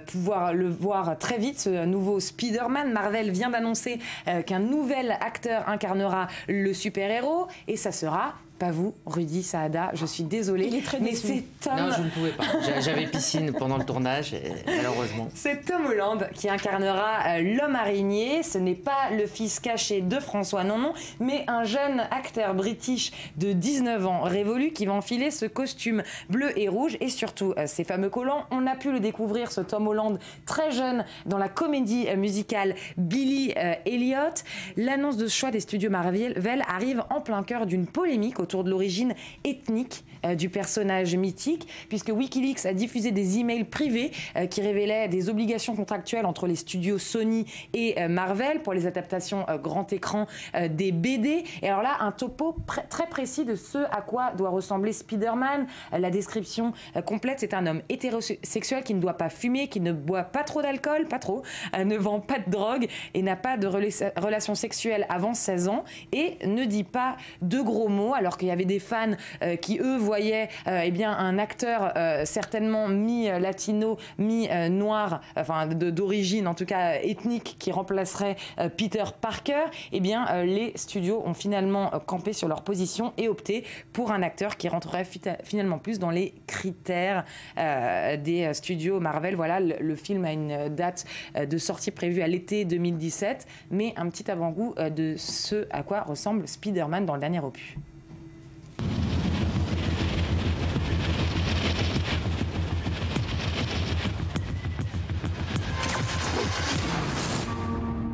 Speaker 16: pouvoir le voir très vite, ce nouveau Spider-Man. Marvel vient d'annoncer qu'un nouvel acteur incarnera le super-héros et ça sera... Pas vous, Rudy Saada, je suis désolée.
Speaker 1: Il est très
Speaker 16: mais
Speaker 1: déçu.
Speaker 16: c'est Tom...
Speaker 17: Non, je ne pouvais pas. J'avais piscine pendant le tournage, malheureusement.
Speaker 16: C'est Tom Holland qui incarnera l'homme araignée. Ce n'est pas le fils caché de François, non, mais un jeune acteur british de 19 ans révolu qui va enfiler ce costume bleu et rouge et surtout ces fameux collants. On a pu le découvrir, ce Tom Holland, très jeune, dans la comédie musicale Billy Elliot. L'annonce de ce choix des studios Marvel arrive en plein cœur d'une polémique autour de l'origine ethnique du personnage mythique, puisque Wikileaks a diffusé des emails privés qui révélaient des obligations contractuelles entre les studios Sony et Marvel pour les adaptations grand écran des BD. Et alors là, un topo très précis de ce à quoi doit ressembler Spider-Man. La description complète, c'est un homme hétérosexuel qui ne doit pas fumer, qui ne boit pas trop d'alcool, pas trop, ne vend pas de drogue et n'a pas de relations sexuelles avant 16 ans et ne dit pas de gros mots, alors qu'il y avait des fans qui, eux, voyaient eh bien, un acteur certainement mi-latino, mi-noir, enfin d'origine en tout cas ethnique, qui remplacerait Peter Parker. Eh bien, les studios ont finalement campé sur leur position et opté pour un acteur qui rentrerait finalement plus dans les critères des studios Marvel. Voilà, le film a une date de sortie prévue à l'été 2017, mais un petit avant-goût de ce à quoi ressemble Spider-Man dans le dernier opus.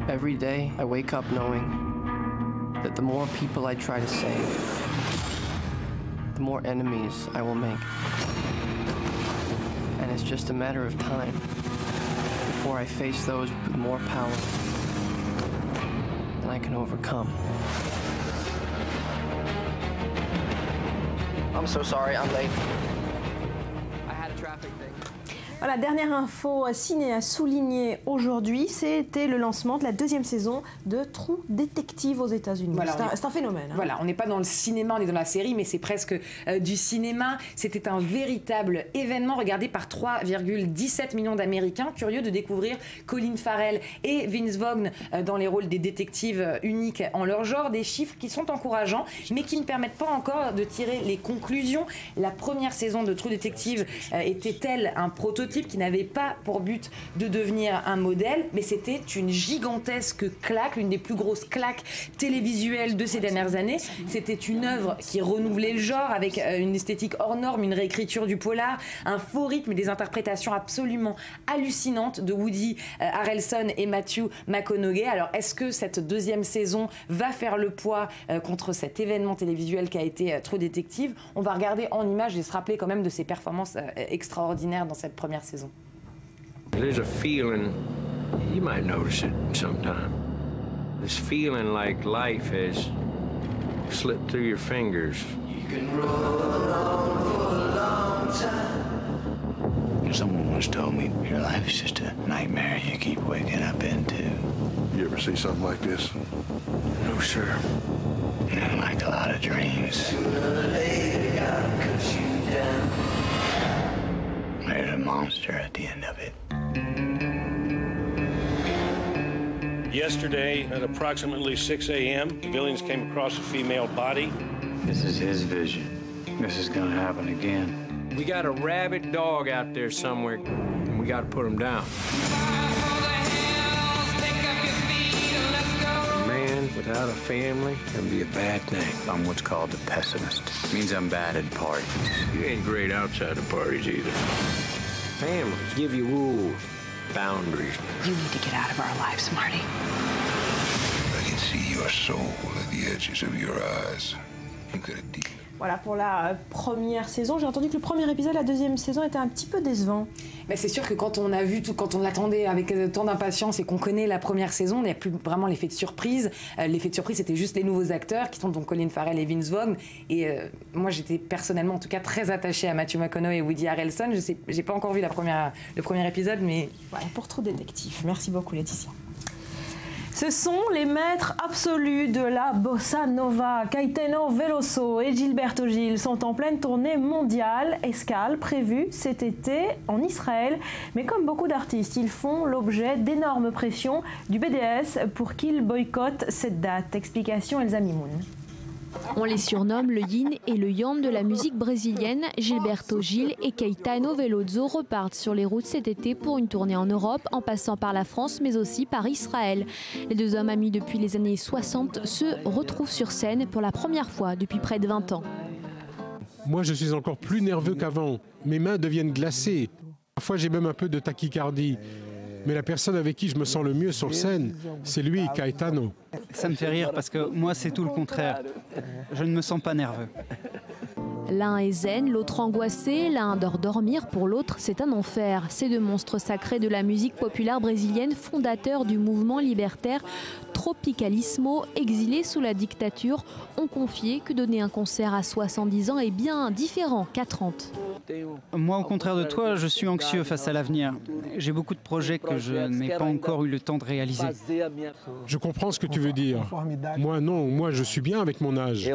Speaker 18: Every day, I wake up knowing that the more people I try to save, the more enemies I will make. And it's just a matter of time before I face those with more power than I can overcome. I'm so sorry I'm late.
Speaker 1: Voilà, dernière info ciné à souligner aujourd'hui, c'était le lancement de la 2e saison de True Detective aux États-Unis. Voilà, c'est un phénomène. Hein.
Speaker 16: Voilà, on n'est pas dans le cinéma, on est dans la série, mais c'est presque du cinéma. C'était un véritable événement regardé par 3,17 millions d'Américains, curieux de découvrir Colin Farrell et Vince Vaughn dans les rôles des détectives uniques en leur genre, des chiffres qui sont encourageants, mais qui ne permettent pas encore de tirer les conclusions. La première saison de True Detective était-elle un prototype qui n'avait pas pour but de devenir un modèle, mais c'était une gigantesque claque, l'une des plus grosses claques télévisuelles de ces dernières années. C'était une œuvre qui renouvelait le genre avec une esthétique hors norme, une réécriture du polar, un faux rythme et des interprétations absolument hallucinantes de Woody Harrelson et Matthew McConaughey. Alors, est-ce que cette 2e saison va faire le poids contre cet événement télévisuel qui a été True Detective? On va regarder en images et se rappeler quand même de ses performances extraordinaires dans cette première saison.
Speaker 2: There's a feeling, you might notice it sometime. This feeling like life has slipped through your fingers. You can roll on for a long time. Someone once told me your life is just a nightmare you keep waking up into.
Speaker 19: You ever see something like this?
Speaker 2: No, sir. Not like a lot of dreams. Sooner or later, gotta cut you down. There's a monster at the end of it.
Speaker 20: Yesterday, at approximately 6 a.m., civilians came across a female body.
Speaker 2: This is his vision. This is gonna happen again. We got a rabid dog out there somewhere, and we gotta put him down. A man without a family can be a bad thing. I'm what's called a pessimist. It means I'm bad at parties. You ain't great outside of parties either. Families give you rules, boundaries.
Speaker 21: You need to get out of our lives, Marty.
Speaker 19: I can see your soul at the edges of your eyes. You got a deep.
Speaker 1: Voilà pour la première saison. J'ai entendu que le premier épisode, la 2e saison, était un petit peu décevant.
Speaker 16: Mais c'est sûr que quand on a vu tout, quand on l'attendait avec tant d'impatience et qu'on connaît la première saison, il n'y a plus vraiment l'effet de surprise. L'effet de surprise, c'était juste les nouveaux acteurs qui sont donc Colin Farrell et Vince Vaughn. Et moi, j'étais personnellement, en tout cas, très attachée à Matthew McConaughey et Woody Harrelson. Je n'ai pas encore vu le premier épisode, mais
Speaker 1: voilà pour True Detective. Merci beaucoup, Laetitia. Ce sont les maîtres absolus de la bossa nova. Caetano Veloso et Gilberto Gil sont en pleine tournée mondiale, escale prévue cet été en Israël. Mais comme beaucoup d'artistes, ils font l'objet d'énormes pressions du BDS pour qu'ils boycottent cette date. Explication Elsa Mimoun.
Speaker 25: On les surnomme le yin et le yang de la musique brésilienne. Gilberto Gil et Caetano Veloso repartent sur les routes cet été pour une tournée en Europe, en passant par la France mais aussi par Israël. Les deux hommes amis depuis les années 60 se retrouvent sur scène pour la première fois depuis près de 20 ans.
Speaker 26: Moi je suis encore plus nerveux qu'avant. Mes mains deviennent glacées. Parfois j'ai même un peu de tachycardie. Mais la personne avec qui je me sens le mieux sur scène, c'est lui, Caetano.
Speaker 27: Ça me fait rire parce que moi, c'est tout le contraire. Je ne me sens pas nerveux.
Speaker 25: L'un est zen, l'autre angoissé, l'un adore dormir, pour l'autre c'est un enfer. Ces deux monstres sacrés de la musique populaire brésilienne, fondateurs du mouvement libertaire Tropicalismo, exilés sous la dictature, ont confié que donner un concert à 70 ans est bien différent qu'à 30.
Speaker 27: Moi, au contraire de toi, je suis anxieux face à l'avenir. J'ai beaucoup de projets que je n'ai pas encore eu le temps de réaliser.
Speaker 26: Je comprends ce que tu veux dire. Moi non, moi je suis bien avec mon âge.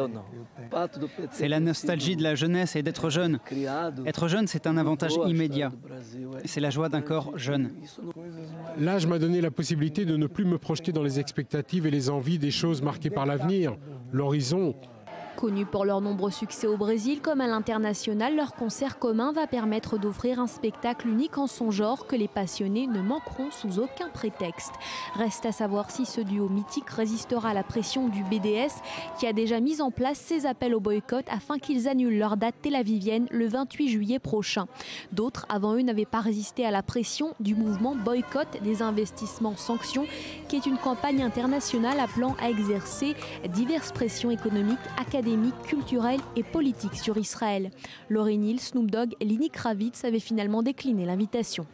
Speaker 27: C'est la nostalgie de la jeunesse et d'être jeune. Être jeune, c'est un avantage immédiat. C'est la joie d'un corps jeune.
Speaker 26: L'âge m'a donné la possibilité de ne plus me projeter dans les expectatives et les envies des choses marquées par l'avenir, l'horizon.
Speaker 25: Connus pour leurs nombreux succès au Brésil comme à l'international, leur concert commun va permettre d'offrir un spectacle unique en son genre que les passionnés ne manqueront sous aucun prétexte. Reste à savoir si ce duo mythique résistera à la pression du BDS qui a déjà mis en place ses appels au boycott afin qu'ils annulent leur date tel-avivienne le 28 juillet prochain. D'autres avant eux n'avaient pas résisté à la pression du mouvement Boycott des investissements sanctions qui est une campagne internationale appelant à exercer diverses pressions économiques, académiques, culturelle et politique sur Israël. Lauryn Hill, Snoop Dogg et Lenny Kravitz avaient finalement décliné l'invitation.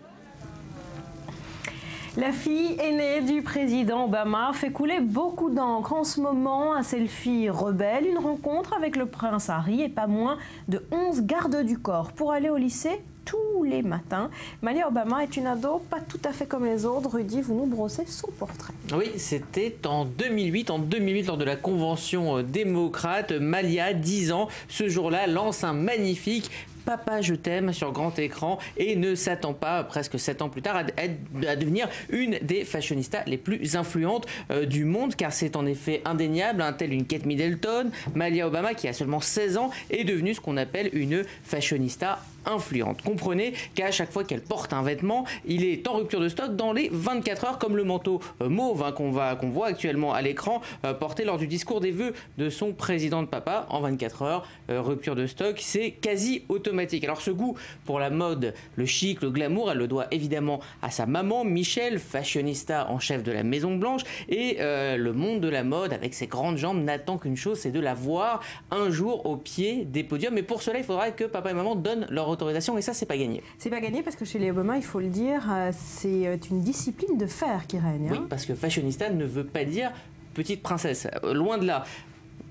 Speaker 1: La fille aînée du président Obama fait couler beaucoup d'encre en ce moment. Un selfie rebelle, une rencontre avec le prince Harry et pas moins de 11 gardes du corps pour aller au lycée tous les matins. Malia Obama est une ado pas tout à fait comme les autres. Rudy, vous nous brossez son portrait.
Speaker 17: Oui, c'était en 2008. En 2008, lors de la convention démocrate, Malia, 10 ans, ce jour-là, lance un magnifique Papa, je t'aime sur grand écran et ne s'attend pas, presque 7 ans plus tard, à devenir une des fashionistas les plus influentes du monde, car c'est en effet indéniable, telle une Kate Middleton. Malia Obama, qui a seulement 16 ans, est devenue ce qu'on appelle une fashionista influente. Comprenez qu'à chaque fois qu'elle porte un vêtement, il est en rupture de stock dans les 24 heures, comme le manteau mauve qu'on voit actuellement à l'écran, porté lors du discours des vœux de son président de papa. En 24 heures, rupture de stock, c'est quasi automatique. Alors ce goût pour la mode, le chic, le glamour, elle le doit évidemment à sa maman, Michelle, fashionista en chef de la Maison Blanche, et le monde de la mode, avec ses grandes jambes, n'attend qu'une chose, c'est de la voir un jour au pied des podiums. Mais pour cela, il faudra que papa et maman donnent leur autorisation, et ça, c'est pas gagné. C'est pas gagné parce que chez les Obama, il faut le dire, c'est une discipline de fer qui règne. Oui, parce que fashionista ne veut pas dire petite princesse. Loin de là.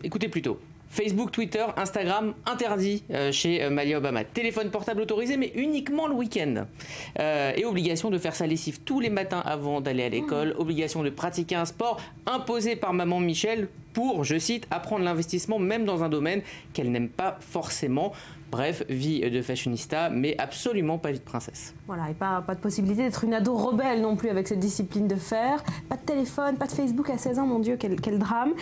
Speaker 17: Écoutez plutôt. Facebook, Twitter, Instagram, interdit chez Malia Obama. Téléphone portable autorisé, mais uniquement le week-end. Et obligation de faire sa lessive tous les matins avant d'aller à l'école. Obligation de pratiquer un sport imposé par maman Michelle pour, je cite, apprendre l'investissement même dans un domaine qu'elle n'aime pas forcément. Bref, vie de fashionista, mais absolument pas vie de princesse. Voilà, et pas de possibilité d'être une ado rebelle non plus avec cette discipline de fer. Pas de téléphone, pas de Facebook à 16 ans, mon Dieu, quel drame.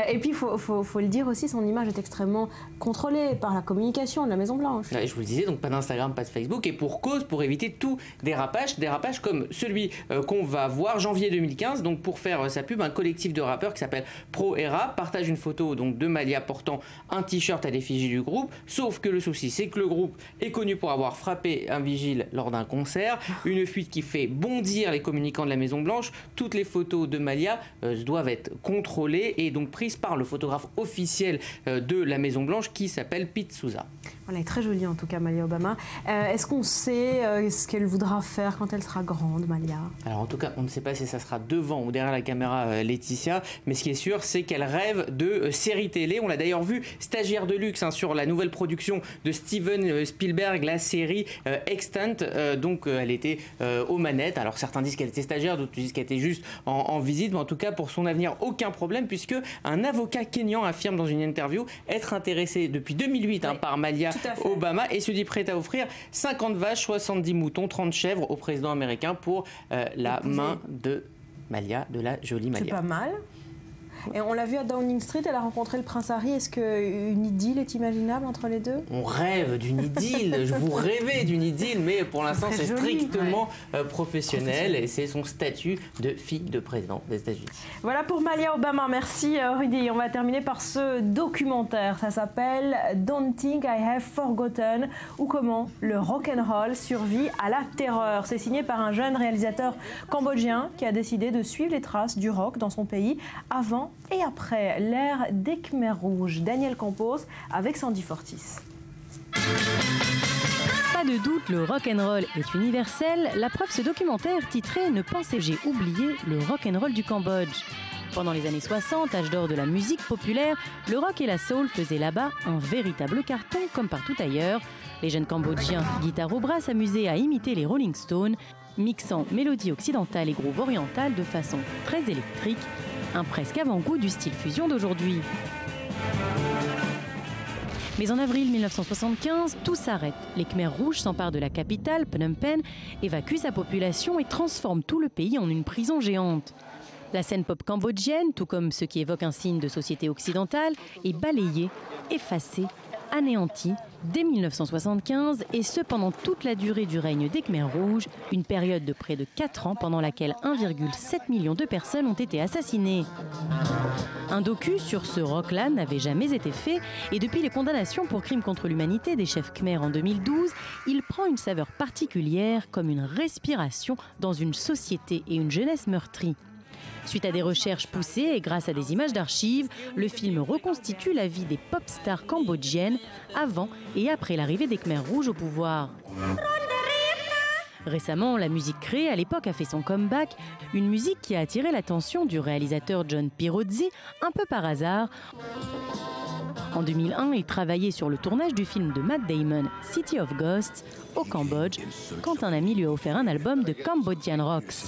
Speaker 17: Et puis, il faut le dire aussi, son image est extrêmement contrôlée par la communication de la Maison-Blanche. Ouais, je vous le disais, donc pas d'Instagram, pas de Facebook, et pour cause, pour éviter tout dérapage comme celui qu'on va voir janvier 2015. Donc pour faire sa pub, un collectif de rappeurs qui s'appelle Pro Era partage une photo donc, de Malia portant un t-shirt à l'effigie du groupe, sauf que le souci, c'est que le groupe est connu pour avoir frappé un vigile lors d'un concert, une fuite qui fait bondir les communicants de la Maison Blanche. Toutes les photos de Malia doivent être contrôlées et donc prises par le photographe officiel de la Maison Blanche qui s'appelle Pete Souza. Voilà, elle est très jolie en tout cas, Malia Obama. Est-ce qu'on sait ce qu'elle voudra faire quand elle sera grande, Malia? Alors en tout cas, on ne sait pas si ça sera devant ou derrière la caméra Laetitia, mais ce qui est sûr, c'est qu'elle rêve de séries télé. On l'a d'ailleurs vu stagiaire de luxe sur la nouvelle production de Steven Spielberg, la série Extant. Donc elle était aux manettes. Alors certains disent qu'elle était stagiaire, d'autres disent qu'elle était juste en visite, mais en tout cas pour son avenir, aucun problème, puisque un avocat kényan affirme dans une interview être intéressé depuis 2008 par Malia Obama et se dit prêt à offrir 50 vaches, 70 moutons, 30 chèvres au président américain pour la main de Malia, de la jolie Malia. C'est pas mal. Et on l'a vu à Downing Street, elle a rencontré le prince Harry. Est-ce qu'une idylle est imaginable entre les deux? On rêve d'une idylle, je vous rêvais d'une idylle, mais pour l'instant c'est strictement professionnel et c'est son statut de fille de président des États-Unis. Voilà pour Malia Obama, merci Rudy. On va terminer par ce documentaire, ça s'appelle Don't Think I Have Forgotten, ou comment le rock'n'roll survit à la terreur. C'est signé par un jeune réalisateur cambodgien qui a décidé de suivre les traces du rock dans son pays avant et après l'ère des Khmers rouges. Daniel Campos avec Sandy Fortis.
Speaker 3: Pas de doute, le rock'n'roll est universel. La preuve, ce documentaire titré « Ne pensez j'ai oublié le rock'n'roll du Cambodge ». Pendant les années 60, âge d'or de la musique populaire, le rock et la soul faisaient là-bas un véritable carton comme partout ailleurs. Les jeunes Cambodgiens, guitare au bras, s'amusaient à imiter les Rolling Stones, mixant mélodie occidentale et groove oriental de façon très électrique, un presque avant-goût du style fusion d'aujourd'hui. Mais en avril 1975, tout s'arrête. Les Khmers rouges s'emparent de la capitale, Phnom Penh, évacuent sa population et transforment tout le pays en une prison géante. La scène pop cambodgienne, tout comme ce qui évoque un signe de société occidentale, est balayée, effacée, anéantie dès 1975, et ce pendant toute la durée du règne des Khmers rouges, une période de près de 4 ans pendant laquelle 1,7 million de personnes ont été assassinées. Un docu sur ce rock-là n'avait jamais été fait, et depuis les condamnations pour crimes contre l'humanité des chefs Khmers en 2012, il prend une saveur particulière, comme une respiration dans une société et une jeunesse meurtrie. Suite à des recherches poussées et grâce à des images d'archives, le film reconstitue la vie des pop stars cambodgiennes avant et après l'arrivée des Khmers rouges au pouvoir. Récemment, la musique créée à l'époque a fait son comeback, une musique qui a attiré l'attention du réalisateur John Pirozzi, un peu par hasard, En 2001, il travaillait sur le tournage du film de Matt Damon, City of Ghosts, au Cambodge, quand un ami lui a offert un album de Cambodian Rocks.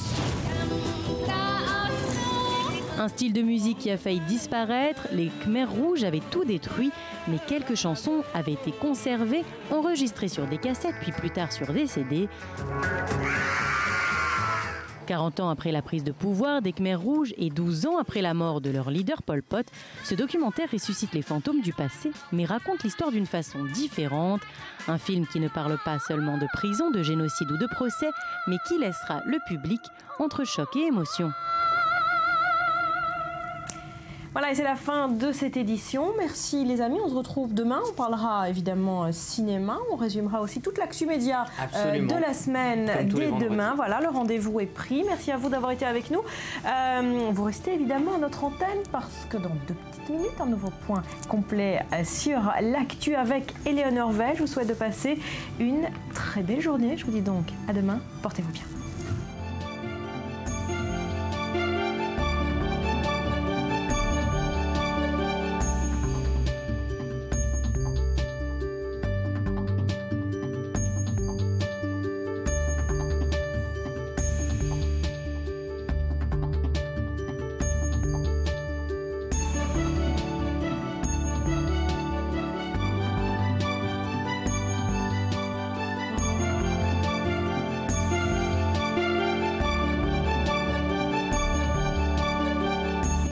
Speaker 3: Un style de musique qui a failli disparaître, les Khmers rouges avaient tout détruit, mais quelques chansons avaient été conservées, enregistrées sur des cassettes, puis plus tard sur des CD. 40 ans après la prise de pouvoir des Khmers rouges et 12 ans après la mort de leur leader Pol Pot, ce documentaire ressuscite les fantômes du passé, mais raconte l'histoire d'une façon différente. Un film qui ne parle pas seulement de prison, de génocide ou de procès, mais qui laissera le public entre choc et émotion.
Speaker 1: Voilà, et c'est la fin de cette édition. Merci les amis, on se retrouve demain. On parlera évidemment cinéma. On résumera aussi toute l'actu média de la semaine dès demain. Voilà, le rendez-vous est pris. Merci à vous d'avoir été avec nous. Vous restez évidemment à notre antenne parce que dans 2 petites minutes, un nouveau point complet sur l'actu avec Éléonore Veil. Je vous souhaite de passer une très belle journée. Je vous dis donc à demain. Portez-vous bien.